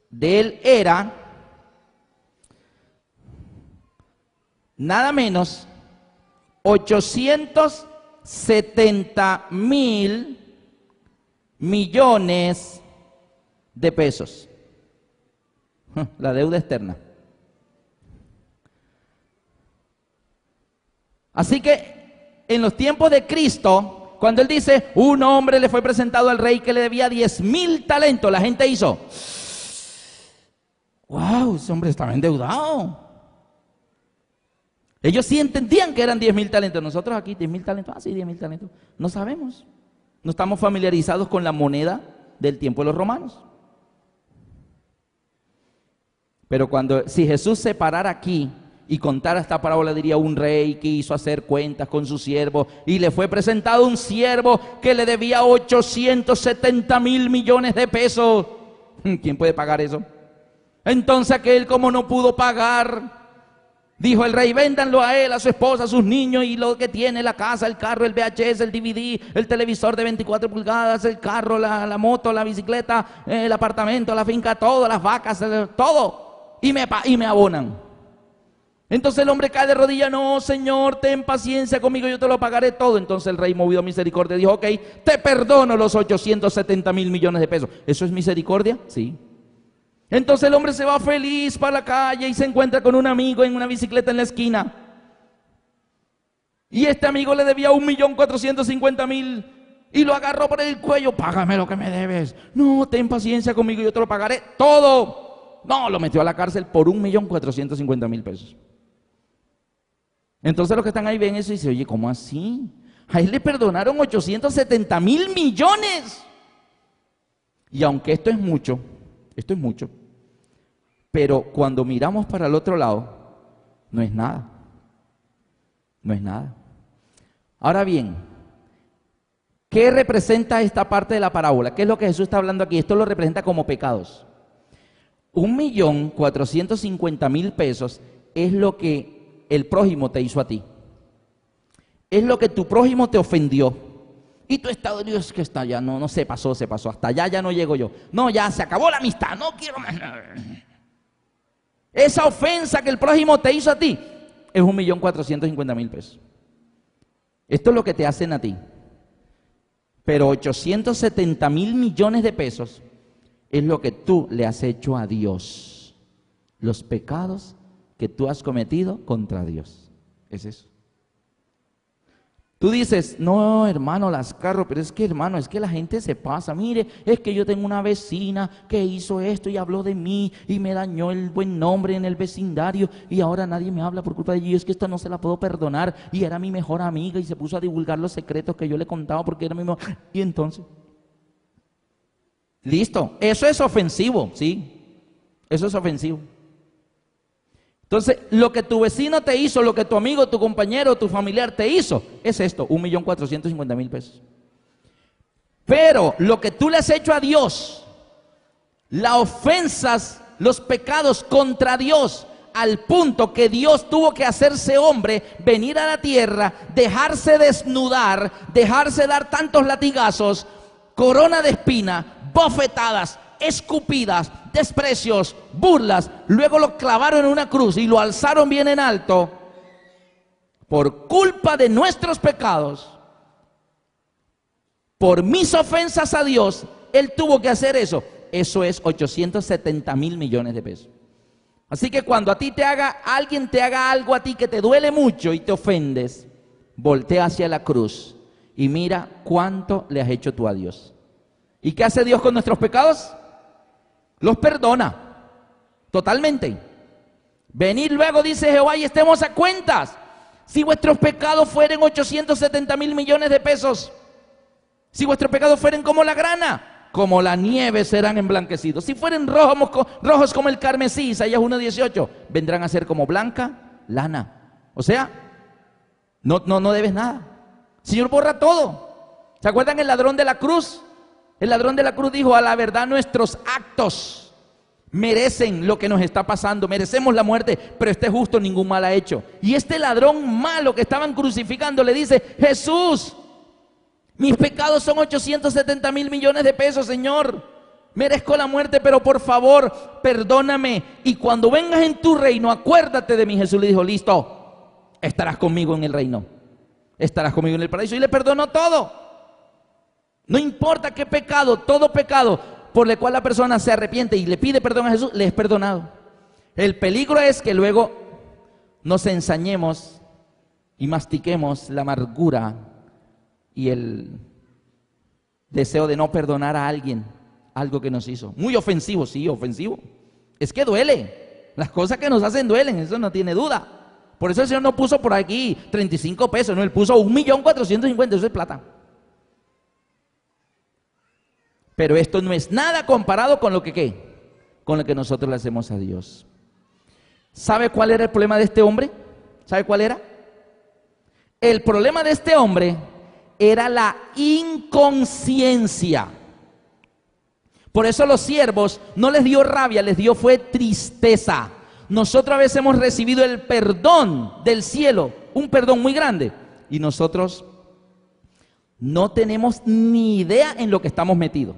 de él era nada menos 870.000 millones de pesos. La deuda externa. Así que en los tiempos de Cristo, cuando él dice, un hombre le fue presentado al rey que le debía 10.000 talentos, la gente hizo, wow, ese hombre estaba endeudado. Ellos sí entendían que eran 10.000 talentos. Nosotros aquí, 10.000 talentos, sí, 10.000 talentos. No sabemos. No estamos familiarizados con la moneda del tiempo de los romanos. Pero si Jesús se parara aquí y contara esta parábola, diría, un rey quiso hacer cuentas con su siervo y le fue presentado un siervo que le debía 870.000 millones de pesos. ¿Quién puede pagar eso? Entonces aquel, como no pudo pagar, dijo el rey, véndanlo a él, a su esposa, a sus niños y lo que tiene, la casa, el carro, el VHS, el DVD, el televisor de 24 pulgadas, el carro, la moto, la bicicleta, el apartamento, la finca, todo, las vacas, todo, y me abonan. Entonces el hombre cae de rodillas, no, Señor, ten paciencia conmigo, yo te lo pagaré todo. Entonces el rey, movido a misericordia, dijo, ok, te perdono los 870.000 millones de pesos. ¿Eso es misericordia? Sí. Entonces el hombre se va feliz para la calle y se encuentra con un amigo en una bicicleta en la esquina. Y este amigo le debía 1.450.000 y lo agarró por el cuello. Págame lo que me debes. No, ten paciencia conmigo, yo te lo pagaré todo. No, lo metió a la cárcel por 1.450.000 pesos. Entonces los que están ahí ven eso y dicen, oye, ¿cómo así? A él le perdonaron 870.000 millones. Y aunque esto es mucho, pero cuando miramos para el otro lado, no es nada. No es nada. Ahora bien, ¿qué representa esta parte de la parábola? ¿Qué es lo que Jesús está hablando aquí? Esto lo representa como pecados. 1.450.000 pesos es lo que el prójimo te hizo a ti. Es lo que tu prójimo te ofendió. Y tu estado, Dios, que está ya, no, se pasó, hasta allá ya no llego yo. No, ya se acabó la amistad, no quiero más nada. Esa ofensa que el prójimo te hizo a ti es 1.450.000 pesos. Esto es lo que te hacen a ti. Pero 870.000 millones de pesos es lo que tú le has hecho a Dios. Los pecados que tú has cometido contra Dios. Es eso. Tú dices, no, hermano, las carro, pero es que, hermano, es que la gente se pasa. Mire, es que yo tengo una vecina que hizo esto y habló de mí y me dañó el buen nombre en el vecindario y ahora nadie me habla por culpa de ella. Y es que esta no se la puedo perdonar y era mi mejor amiga y se puso a divulgar los secretos que yo le contaba porque era mi mejor. Y entonces, listo, eso es ofensivo, ¿sí? Eso es ofensivo. Entonces, lo que tu vecino te hizo, lo que tu amigo, tu compañero, tu familiar te hizo, es esto, 1.450.000 pesos. Pero lo que tú le has hecho a Dios, las ofensas los pecados contra Dios, al punto que Dios tuvo que hacerse hombre, venir a la tierra, dejarse desnudar, dejarse dar tantos latigazos, corona de espina, bofetadas, escupidas, desprecios, burlas. Luego lo clavaron en una cruz y lo alzaron bien en alto. Por culpa de nuestros pecados, por mis ofensas a Dios, Él tuvo que hacer eso. Eso es 870,000 millones de pesos. Así que cuando a ti alguien te haga algo a ti que te duele mucho y te ofendes, voltea hacia la cruz y mira cuánto le has hecho tú a Dios. ¿Y qué hace Dios con nuestros pecados? Los perdona totalmente. Venid luego, dice Jehová, y estemos a cuentas. Si vuestros pecados fueren 870,000 millones de pesos, si vuestros pecados fueren como la grana, como la nieve serán emblanquecidos. Si fueren rojos como el carmesí, Isaías 1:18, vendrán a ser como blanca lana. O sea, no debes nada. El Señor borra todo. ¿Se acuerdan el ladrón de la cruz? El ladrón de la cruz dijo: a la verdad nuestros actos merecen lo que nos está pasando, merecemos la muerte, pero este justo ningún mal ha hecho. Y este ladrón malo que estaban crucificando le dice: Jesús, mis pecados son 870,000 millones de pesos, Señor. Merezco la muerte, pero por favor, perdóname. Y cuando vengas en tu reino, acuérdate de mí. Jesús le dijo: listo, estarás conmigo en el reino. Estarás conmigo en el paraíso. Y le perdonó todo. No importa qué pecado, todo pecado por el cual la persona se arrepiente y le pide perdón a Jesús, le es perdonado. El peligro es que luego nos ensañemos y mastiquemos la amargura y el deseo de no perdonar a alguien algo que nos hizo. Muy ofensivo, sí, ofensivo. Es que duele. Las cosas que nos hacen duelen, eso no tiene duda. Por eso el Señor no puso por aquí 35 pesos, no, Él puso 1.450.000, eso es plata. Pero esto no es nada comparado con lo que ¿qué? Con lo que nosotros le hacemos a Dios. ¿Sabe cuál era el problema de este hombre? ¿Sabe cuál era? El problema de este hombre era la inconsciencia. Por eso a los siervos no les dio rabia, les dio fue tristeza. Nosotros a veces hemos recibido el perdón del cielo, un perdón muy grande, y nosotros no tenemos ni idea en lo que estamos metidos.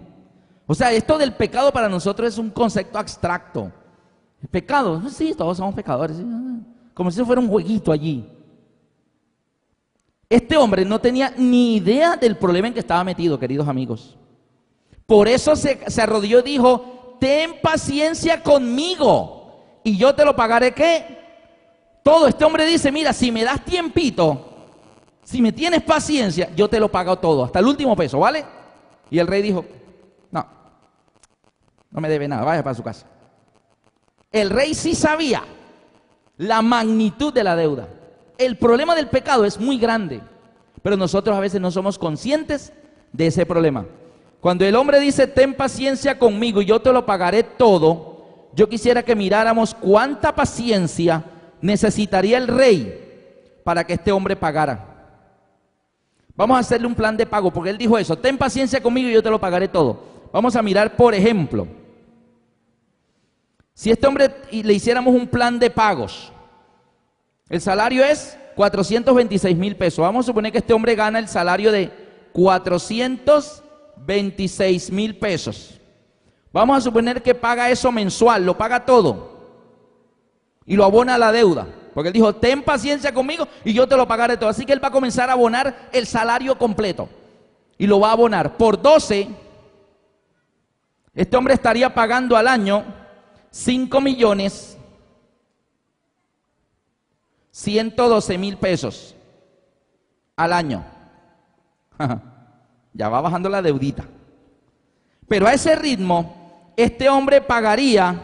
O sea, esto del pecado para nosotros es un concepto abstracto. ¿El pecado? Sí, todos somos pecadores, ¿sí? Como si fuera un jueguito allí. Este hombre no tenía ni idea del problema en que estaba metido, queridos amigos. Por eso se arrodilló y dijo: ten paciencia conmigo y yo te lo pagaré, ¿qué? Todo. Este hombre dice: mira, si me das tiempito, si me tienes paciencia, yo te lo pago todo, hasta el último peso, ¿vale? Y el rey dijo: no me debe nada, vaya para su casa. El rey sí sabía la magnitud de la deuda. El problema del pecado es muy grande, pero nosotros a veces no somos conscientes de ese problema. Cuando el hombre dice: ten paciencia conmigo y yo te lo pagaré todo, yo quisiera que miráramos cuánta paciencia necesitaría el rey para que este hombre pagara. Vamos a hacerle un plan de pago, porque él dijo eso: ten paciencia conmigo y yo te lo pagaré todo. Vamos a mirar, por ejemplo, si a este hombre le hiciéramos un plan de pagos. El salario es 426,000 pesos. Vamos a suponer que este hombre gana el salario de 426,000 pesos. Vamos a suponer que paga eso mensual, lo paga todo y lo abona a la deuda, porque él dijo: ten paciencia conmigo y yo te lo pagaré todo. Así que él va a comenzar a abonar el salario completo y lo va a abonar por 12. Este hombre estaría pagando al año 5.112.000 pesos al año. Ya va bajando la deudita. Pero a ese ritmo, este hombre pagaría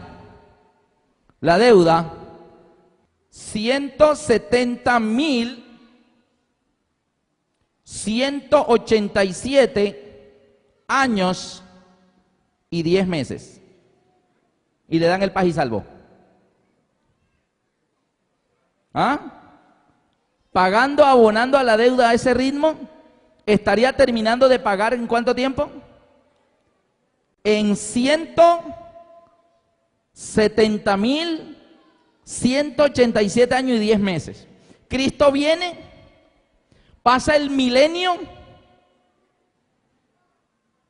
la deuda 170.187 años y 10 meses. Y le dan el paz y salvo. Pagando, abonando a la deuda a ese ritmo, estaría terminando de pagar ¿en cuánto tiempo? En 70.187 años y 10 meses. Cristo viene, pasa el milenio,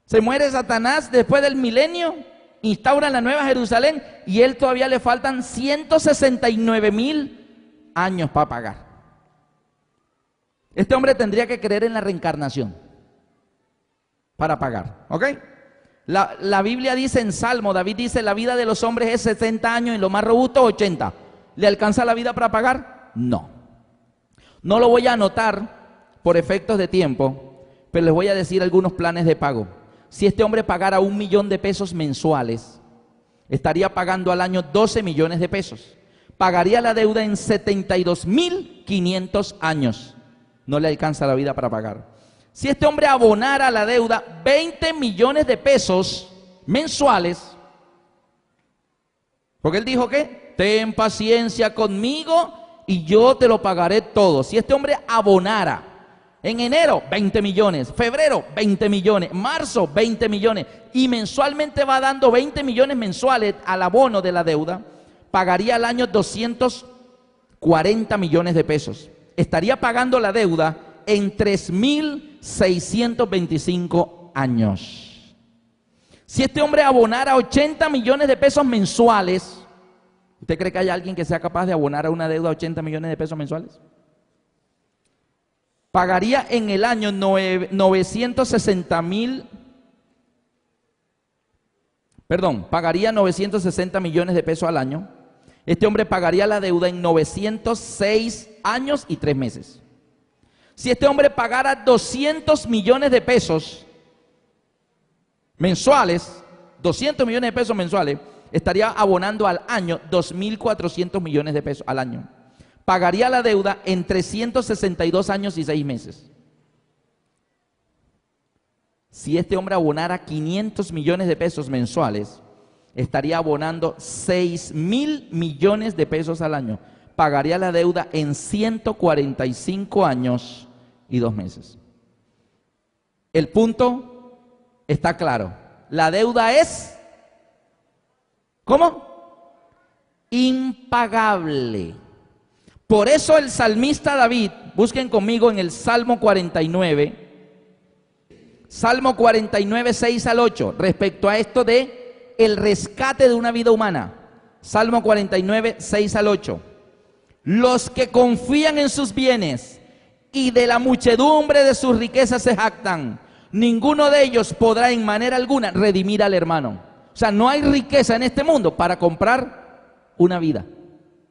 se muere Satanás después del milenio, instaura la Nueva Jerusalén y él todavía le faltan 169.000 años para pagar. Este hombre tendría que creer en la reencarnación para pagar, ¿ok? La Biblia dice en Salmo, David dice, la vida de los hombres es 60 años y lo más robusto 80. ¿Le alcanza la vida para pagar? No. No lo voy a anotar por efectos de tiempo, pero les voy a decir algunos planes de pago. Si este hombre pagara 1 millón de pesos mensuales, estaría pagando al año 12 millones de pesos. Pagaría la deuda en 72.500 años. No le alcanza la vida para pagar. Si este hombre abonara la deuda 20 millones de pesos mensuales, porque él dijo que ten paciencia conmigo y yo te lo pagaré todo. Si este hombre abonara en enero 20 millones, febrero 20 millones, marzo 20 millones y mensualmente va dando 20 millones mensuales al abono de la deuda, pagaría al año 240 millones de pesos. Estaría pagando la deuda en 3.625 años. Si este hombre abonara 80 millones de pesos mensuales, ¿usted cree que hay alguien que sea capaz de abonar a una deuda 80 millones de pesos mensuales? Pagaría en el año 960 millones de pesos al año. Este hombre pagaría la deuda en 906 años y 3 meses. Si este hombre pagara 200 millones de pesos mensuales, 200 millones de pesos mensuales, estaría abonando al año 2.400 millones de pesos al año. Pagaría la deuda en 362 años y 6 meses. Si este hombre abonara 500 millones de pesos mensuales, estaría abonando 6.000 millones de pesos al año. Pagaría la deuda en 145 años y 2 meses. El punto está claro. La deuda es, ¿cómo? Impagable. Por eso el salmista David, busquen conmigo en el Salmo 49, Salmo 49, 6 al 8, respecto a esto de el rescate de una vida humana. Salmo 49, 6 al 8. Los que confían en sus bienes y de la muchedumbre de sus riquezas se jactan, ninguno de ellos podrá en manera alguna redimir al hermano. O sea, no hay riqueza en este mundo para comprar una vida,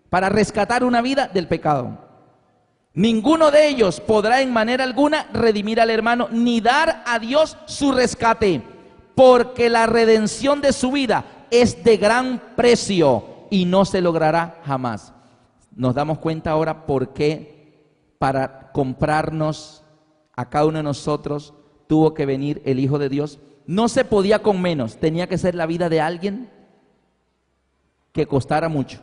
para rescatar una vida del pecado. Ninguno de ellos podrá en manera alguna redimir al hermano, ni dar a Dios su rescate, porque la redención de su vida es de gran precio y no se logrará jamás. Nos damos cuenta ahora por qué para comprarnos a cada uno de nosotros tuvo que venir el Hijo de Dios. No se podía con menos, tenía que ser la vida de alguien que costara mucho.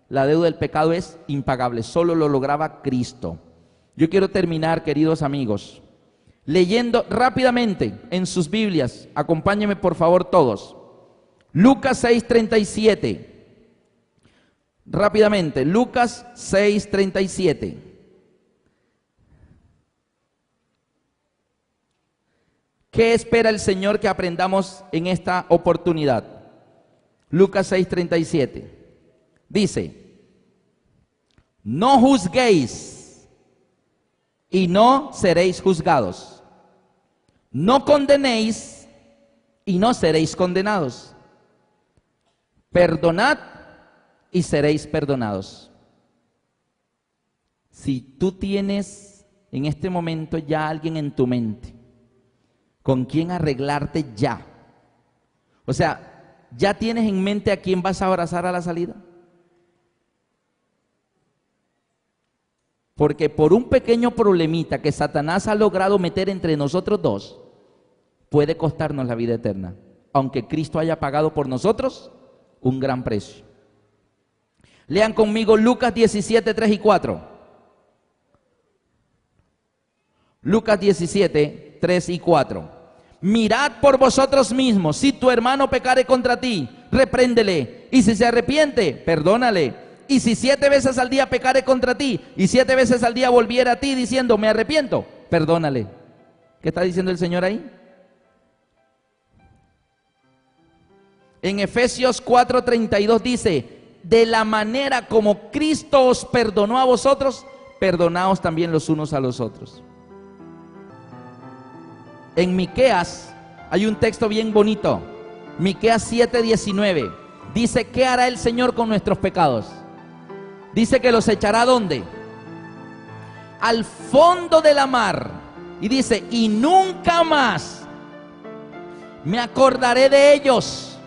La deuda del pecado es impagable, solo lo lograba Cristo. Yo quiero terminar, queridos amigos, leyendo rápidamente en sus Biblias, acompáñenme por favor todos. Lucas 6:37. Rápidamente, Lucas 6:37. ¿Qué espera el Señor que aprendamos en esta oportunidad? Lucas 6:37. Dice, no juzguéis y no seréis juzgados. No condenéis y no seréis condenados. Perdonad y seréis perdonados. Si tú tienes en este momento ya alguien en tu mente con quien arreglarte ya, o sea, ¿ya tienes en mente a quién vas a abrazar a la salida? Porque por un pequeño problemita que Satanás ha logrado meter entre nosotros dos, puede costarnos la vida eterna, aunque Cristo haya pagado por nosotros un gran precio. Lean conmigo Lucas 17, 3 y 4. Lucas 17, 3 y 4. Mirad por vosotros mismos, si tu hermano pecare contra ti, repréndele. Y si se arrepiente, perdónale. Y si 7 veces al día pecare contra ti, y 7 veces al día volviera a ti diciendo, me arrepiento, perdónale. ¿Qué está diciendo el Señor ahí? En Efesios 4:32 dice, de la manera como Cristo os perdonó a vosotros, perdonaos también los unos a los otros. En Miqueas hay un texto bien bonito. Miqueas 7:19 dice, ¿qué hará el Señor con nuestros pecados? Dice que los echará, ¿dónde? Al fondo de la mar. Y dice, y nunca más me acordaré de ellos.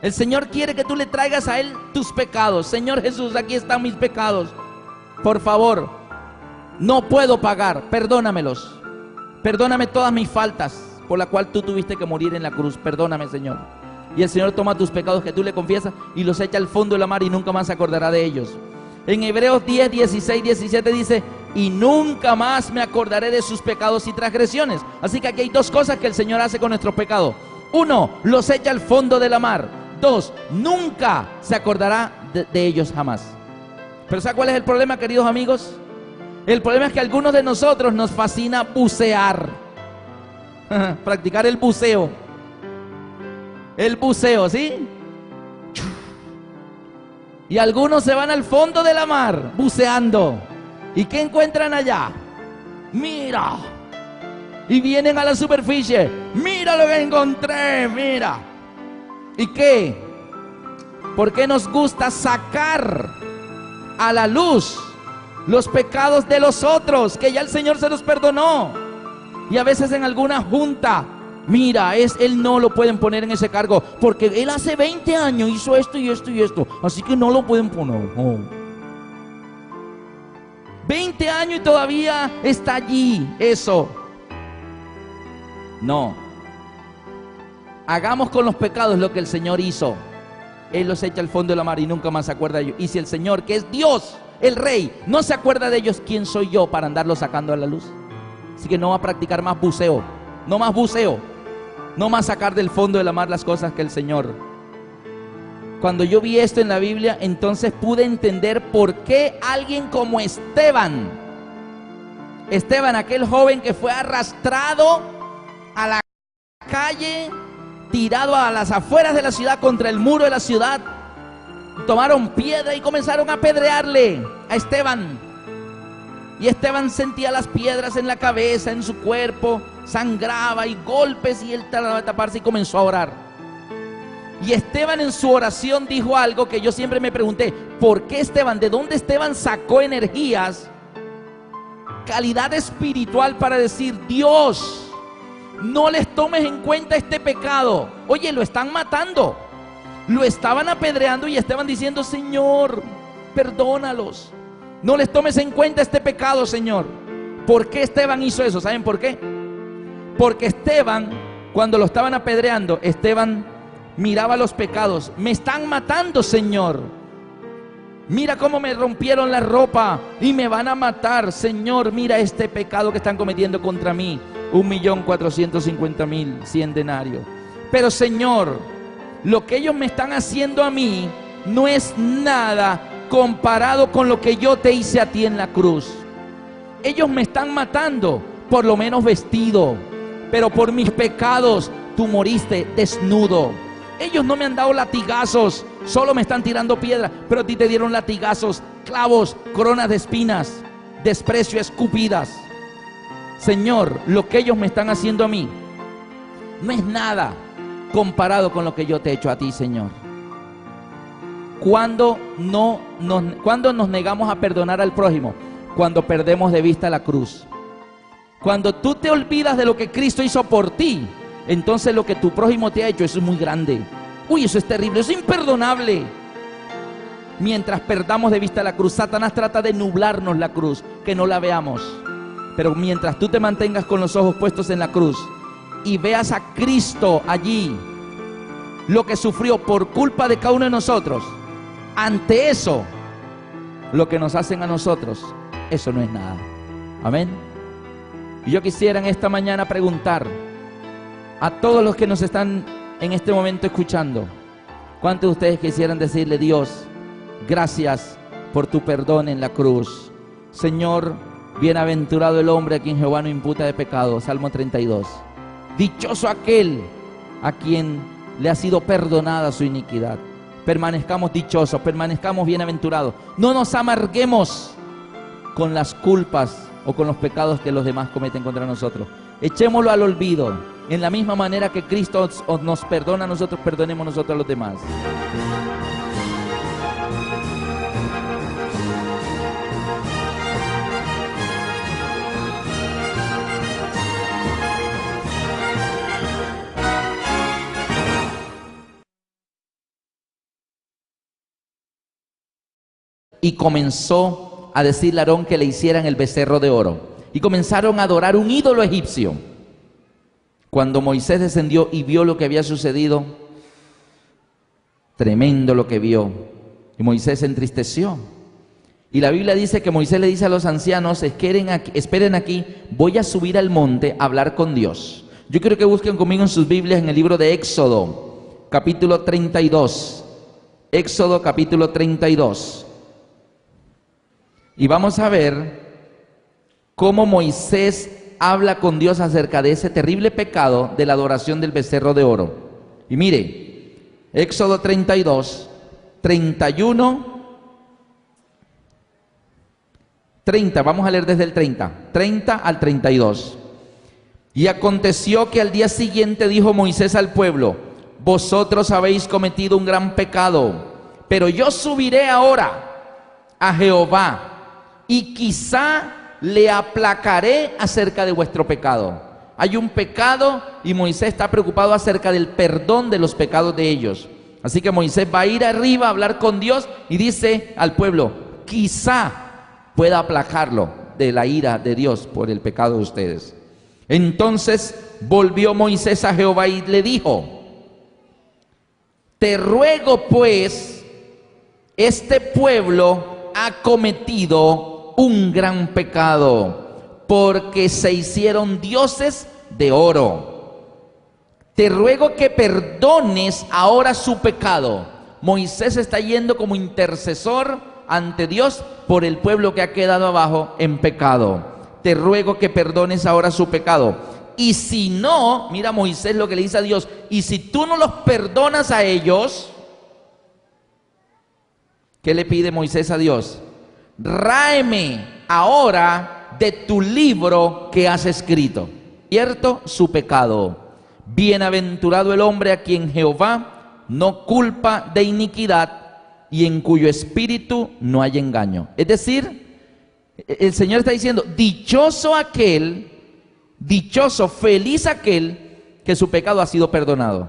El Señor quiere que tú le traigas a Él tus pecados. Señor Jesús, aquí están mis pecados. Por favor, no puedo pagar, perdónamelos. Perdóname todas mis faltas por la cual tú tuviste que morir en la cruz. Perdóname, Señor. Y el Señor toma tus pecados que tú le confiesas y los echa al fondo de la mar y nunca más se acordará de ellos. En Hebreos 10, 16, 17 dice, y nunca más me acordaré de sus pecados y transgresiones. Así que aquí hay 2 cosas que el Señor hace con nuestros pecados. 1, los echa al fondo de la mar. 2, nunca se acordará de ellos jamás. Pero ¿sabe cuál es el problema, queridos amigos? El problema es que a algunos de nosotros nos fascina bucear. Practicar el buceo. El buceo, ¿sí? Y algunos se van al fondo de la mar buceando. ¿Y qué encuentran allá? Mira. Y vienen a la superficie. Mira lo que encontré, mira. ¿Y qué? ¿Por qué nos gusta sacar a la luz los pecados de los otros que ya el Señor se los perdonó? Y a veces en alguna junta, mira, él no lo pueden poner en ese cargo porque él hace 20 años hizo esto y esto y esto, así que no lo pueden poner. Oh. 20 años y todavía está allí eso. No. Hagamos con los pecados lo que el Señor hizo. Él los echa al fondo de la mar y nunca más se acuerda de ellos. Y si el Señor, que es Dios, el Rey, no se acuerda de ellos, ¿quién soy yo para andarlos sacando a la luz? Así que no va a practicar más buceo. No más buceo. No más sacar del fondo de la mar las cosas que el Señor. Cuando yo vi esto en la Biblia, entonces pude entender por qué alguien como Esteban, aquel joven que fue arrastrado a la calle, tirado a las afueras de la ciudad contra el muro de la ciudad, tomaron piedra y comenzaron a apedrearle a Esteban. Y Esteban sentía las piedras en la cabeza, en su cuerpo, sangraba y golpes, y él trataba de taparse y comenzó a orar. Y Esteban en su oración dijo algo que yo siempre me pregunté, ¿por qué Esteban? ¿De dónde Esteban sacó energías, calidad espiritual para decir, Dios, no les tomes en cuenta este pecado? Oye, lo están matando, lo estaban apedreando y Esteban diciendo, Señor, perdónalos, no les tomes en cuenta este pecado, Señor. ¿Por qué Esteban hizo eso? ¿Saben por qué? Porque Esteban, cuando lo estaban apedreando, Esteban miraba los pecados. Me están matando, Señor. Mira cómo me rompieron la ropa y me van a matar. Señor, mira este pecado que están cometiendo contra mí. 1.450.000, 100 denarios. Pero Señor, lo que ellos me están haciendo a mí no es nada comparado con lo que yo te hice a ti en la cruz. Ellos me están matando, por lo menos vestido, pero por mis pecados tú moriste desnudo. Ellos no me han dado latigazos, solo me están tirando piedra, pero a ti te dieron latigazos, clavos, coronas de espinas, desprecio, escupidas. Señor, lo que ellos me están haciendo a mí no es nada comparado con lo que yo te he hecho a ti, Señor. ¿Cuándo nos negamos a perdonar al prójimo? Cuando perdemos de vista la cruz. Cuando tú te olvidas de lo que Cristo hizo por ti, entonces lo que tu prójimo te ha hecho, eso es muy grande. Uy, eso es terrible, eso es imperdonable. Mientras perdamos de vista la cruz, Satanás trata de nublarnos la cruz, que no la veamos. Pero mientras tú te mantengas con los ojos puestos en la cruz y veas a Cristo allí, lo que sufrió por culpa de cada uno de nosotros, ante eso, lo que nos hacen a nosotros, eso no es nada. Amén. Y yo quisiera en esta mañana preguntar a todos los que nos están en este momento escuchando, ¿Cuántos de ustedes quisieran decirle: Dios, gracias por tu perdón en la cruz? Señor, bienaventurado el hombre a quien Jehová no imputa de pecado. Salmo 32. Dichoso aquel a quien le ha sido perdonada su iniquidad. Permanezcamos dichosos, permanezcamos bienaventurados. No nos amarguemos con las culpas o con los pecados que los demás cometen contra nosotros. Echémoslo al olvido. En la misma manera que Cristo nos perdona a nosotros, perdonemos nosotros a los demás. Y comenzó a decirle a Aarón que le hicieran el becerro de oro. Y comenzaron a adorar un ídolo egipcio. Cuando Moisés descendió y vio lo que había sucedido, tremendo lo que vio, y Moisés se entristeció. Y la Biblia dice que Moisés le dice a los ancianos: esperen aquí, voy a subir al monte a hablar con Dios. Yo quiero que busquen conmigo en sus Biblias en el libro de Éxodo, capítulo 32. Éxodo, capítulo 32. Y vamos a ver cómo Moisés habla con Dios acerca de ese terrible pecado de la adoración del becerro de oro. Y mire, Éxodo 32, 31, 30, vamos a leer desde el 30 al 32. Y aconteció que al día siguiente dijo Moisés al pueblo: vosotros habéis cometido un gran pecado, pero yo subiré ahora a Jehová, y quizá le aplacaré acerca de vuestro pecado. Hay un pecado y Moisés está preocupado acerca del perdón de los pecados de ellos. Así que Moisés va a ir arriba a hablar con Dios y dice al pueblo: quizá pueda aplacarlo de la ira de Dios por el pecado de ustedes. Entonces volvió Moisés a Jehová y le dijo: te ruego pues, este pueblo ha cometido un gran pecado, porque se hicieron dioses de oro. Te ruego que perdones ahora su pecado. Moisés está yendo como intercesor ante Dios por el pueblo que ha quedado abajo en pecado. Te ruego que perdones ahora su pecado. Y si no, mira Moisés lo que le dice a Dios: y si tú no los perdonas a ellos, ¿qué le pide Moisés a Dios? Ráeme ahora de tu libro que has escrito. Cierto su pecado. Bienaventurado el hombre a quien Jehová no culpa de iniquidad y en cuyo espíritu no hay engaño. Es decir, el Señor está diciendo: dichoso aquel, dichoso, feliz aquel que su pecado ha sido perdonado.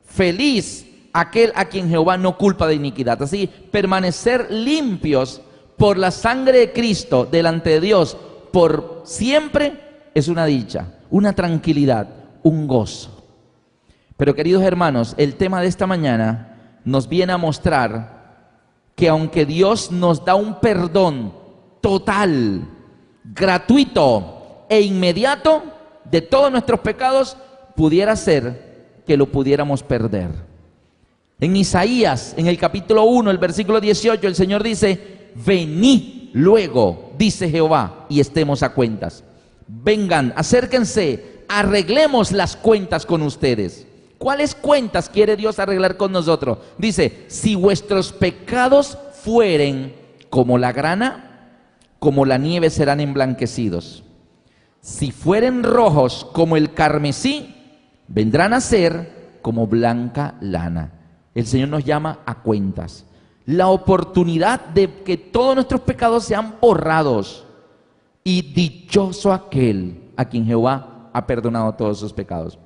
Feliz aquel a quien Jehová no culpa de iniquidad. Así, permanecer limpios por la sangre de Cristo delante de Dios por siempre es una dicha, una tranquilidad, un gozo. Pero queridos hermanos, el tema de esta mañana nos viene a mostrar que aunque Dios nos da un perdón total, gratuito e inmediato de todos nuestros pecados, pudiera ser que lo pudiéramos perder. En Isaías, en el capítulo 1, el versículo 18, el Señor dice: venid luego, dice Jehová, y estemos a cuentas. Vengan, acérquense, arreglemos las cuentas con ustedes. ¿Cuáles cuentas quiere Dios arreglar con nosotros? Dice: si vuestros pecados fueren como la grana, como la nieve serán emblanquecidos. Si fueren rojos como el carmesí, vendrán a ser como blanca lana. El Señor nos llama a cuentas. La oportunidad de que todos nuestros pecados sean borrados. Y dichoso aquel a quien Jehová ha perdonado todos sus pecados.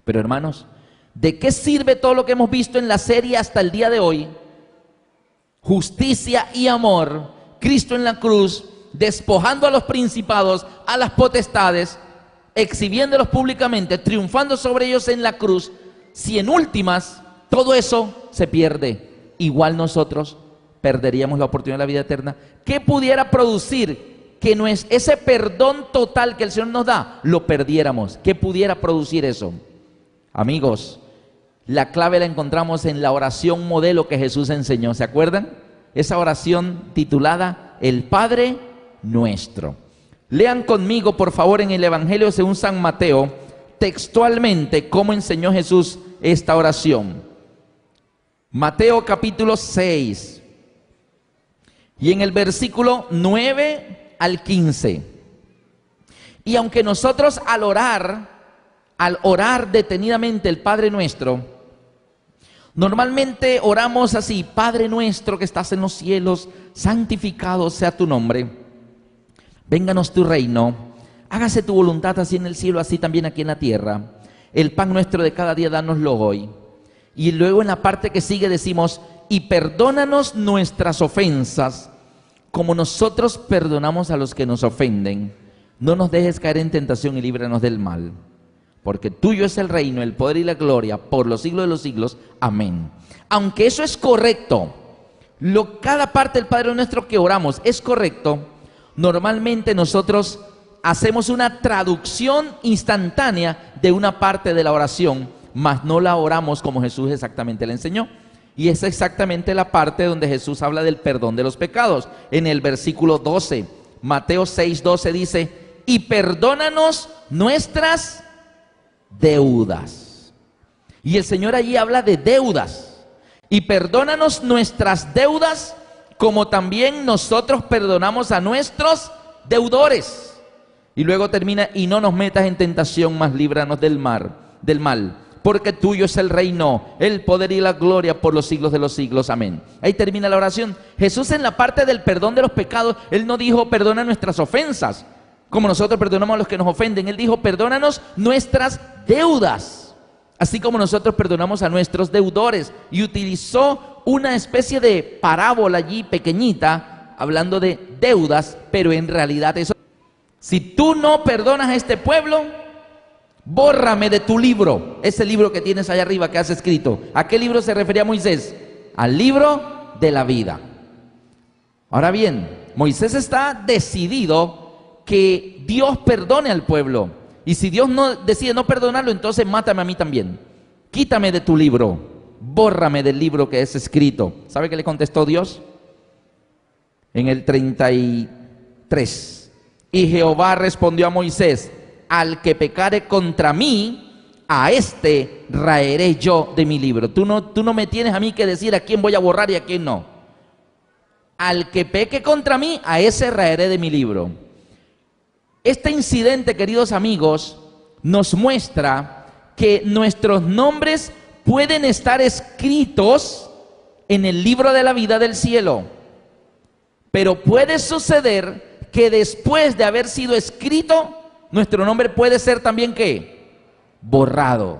Pero hermanos, ¿de qué sirve todo lo que hemos visto en la serie hasta el día de hoy? Justicia y amor, Cristo en la cruz, despojando a los principados, a las potestades, exhibiéndolos públicamente, triunfando sobre ellos en la cruz. Si en últimas todo eso se pierde, igual nosotros perderíamos la oportunidad de la vida eterna. ¿Qué pudiera producir que no es ese perdón total que el Señor nos da, lo perdiéramos? ¿Qué pudiera producir eso? Amigos, La clave la encontramos en la oración modelo que Jesús enseñó. ¿Se acuerdan? Esa oración titulada El Padre Nuestro. Lean conmigo, por favor, en el Evangelio según San Mateo, textualmente cómo enseñó Jesús esta oración. Mateo capítulo 6 y en el versículo 9 al 15. Y aunque nosotros al orar detenidamente el Padre Nuestro, normalmente oramos así: Padre nuestro que estás en los cielos, santificado sea tu nombre, vénganos tu reino, hágase tu voluntad así en el cielo, así también aquí en la tierra. El pan nuestro de cada día, dánoslo hoy. Y luego en la parte que sigue decimos: y perdónanos nuestras ofensas, como nosotros perdonamos a los que nos ofenden. No nos dejes caer en tentación y líbranos del mal. Porque tuyo es el reino, el poder y la gloria, por los siglos de los siglos. Amén. Aunque eso es correcto, cada parte del Padre Nuestro que oramos es correcto, normalmente nosotros hacemos una traducción instantánea de una parte de la oración, mas no la oramos como Jesús exactamente la enseñó. Y es exactamente la parte donde Jesús habla del perdón de los pecados. En el versículo 12, Mateo 6:12 dice: y perdónanos nuestras deudas. Y el Señor allí habla de deudas. Y perdónanos nuestras deudas, como también nosotros perdonamos a nuestros deudores. Y luego termina: y no nos metas en tentación, mas líbranos del mal. Porque tuyo es el reino, el poder y la gloria por los siglos de los siglos. Amén. Ahí termina la oración. Jesús, en la parte del perdón de los pecados, Él no dijo perdona nuestras ofensas, como nosotros perdonamos a los que nos ofenden. Él dijo perdónanos nuestras deudas, así como nosotros perdonamos a nuestros deudores. Y utilizó una especie de parábola allí pequeñita, hablando de deudas, pero en realidad eso: si tú no perdonas a este pueblo, bórrame de tu libro, ese libro que tienes allá arriba que has escrito. ¿A qué libro se refería Moisés? Al libro de la vida. Ahora bien, Moisés está decidido que Dios perdone al pueblo. Y si Dios decide no perdonarlo, entonces mátame a mí también. Quítame de tu libro, bórrame del libro que es escrito. ¿Sabe qué le contestó Dios? En el 33. Y Jehová respondió a Moisés: al que pecare contra mí, a este raeré yo de mi libro. Tú no me tienes a mí que decir a quién voy a borrar y a quién no. Al que peque contra mí, a ese raeré de mi libro. Este incidente, queridos amigos, nos muestra que nuestros nombres pueden estar escritos en el libro de la vida del cielo, pero puede suceder que después de haber sido escrito, nuestro nombre puede ser también ¿qué? Borrado.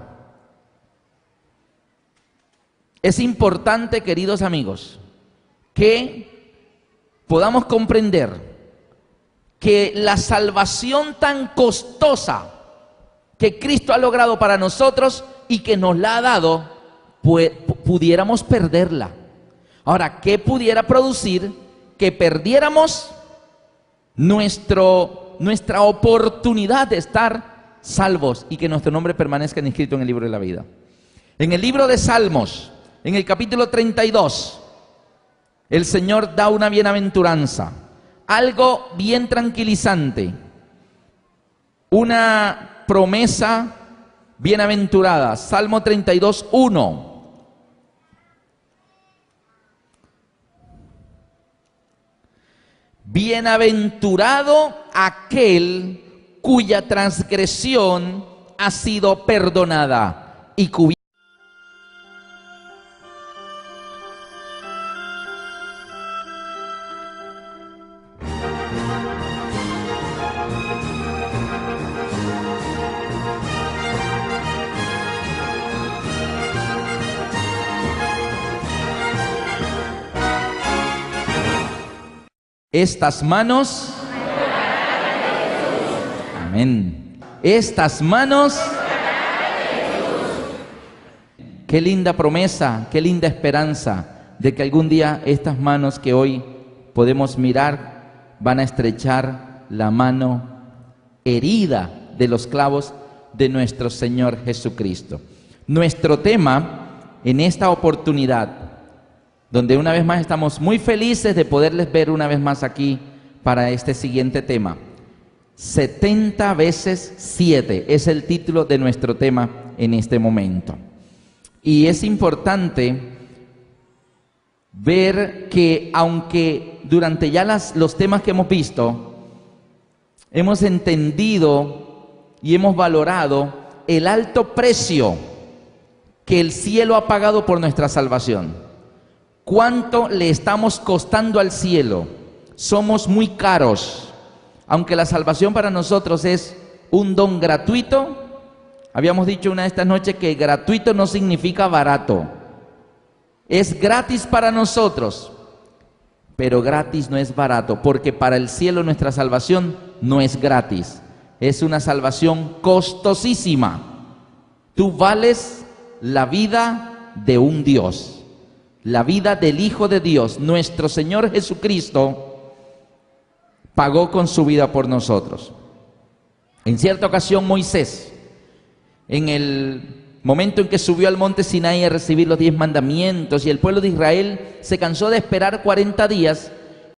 Es importante, queridos amigos, que podamos comprender que la salvación tan costosa que Cristo ha logrado para nosotros y que nos la ha dado, pues pudiéramos perderla. Ahora, ¿qué pudiera producir que perdiéramos nuestra oportunidad de estar salvos y que nuestro nombre permanezca inscrito en el libro de la vida? En el libro de Salmos, en el capítulo 32, el Señor da una bienaventuranza, algo bien tranquilizante, una promesa bienaventurada. Salmo 32, 1. Bienaventurado aquel cuya transgresión ha sido perdonada y cuya... Estas manos, amén. Estas manos, qué linda promesa, qué linda esperanza de que algún día estas manos que hoy podemos mirar van a estrechar la mano herida de los clavos de nuestro Señor Jesucristo. Nuestro tema en esta oportunidad, donde una vez más estamos muy felices de poderles ver una vez más aquí para este siguiente tema. 70 veces 7 es el título de nuestro tema en este momento. Y es importante ver que aunque durante ya los temas que hemos visto, hemos entendido y hemos valorado el alto precio que el cielo ha pagado por nuestra salvación. ¿Cuánto le estamos costando al cielo? Somos muy caros. Aunque la salvación para nosotros es un don gratuito, habíamos dicho una de estas noches que gratuito no significa barato. Es gratis para nosotros, pero gratis no es barato, porque para el cielo nuestra salvación no es gratis. Es una salvación costosísima. Tú vales la vida de un Dios, la vida del Hijo de Dios, nuestro Señor Jesucristo. Pagó con su vida por nosotros. En cierta ocasión Moisés, en el momento en que subió al monte Sinaí a recibir los 10 mandamientos y el pueblo de Israel se cansó de esperar 40 días,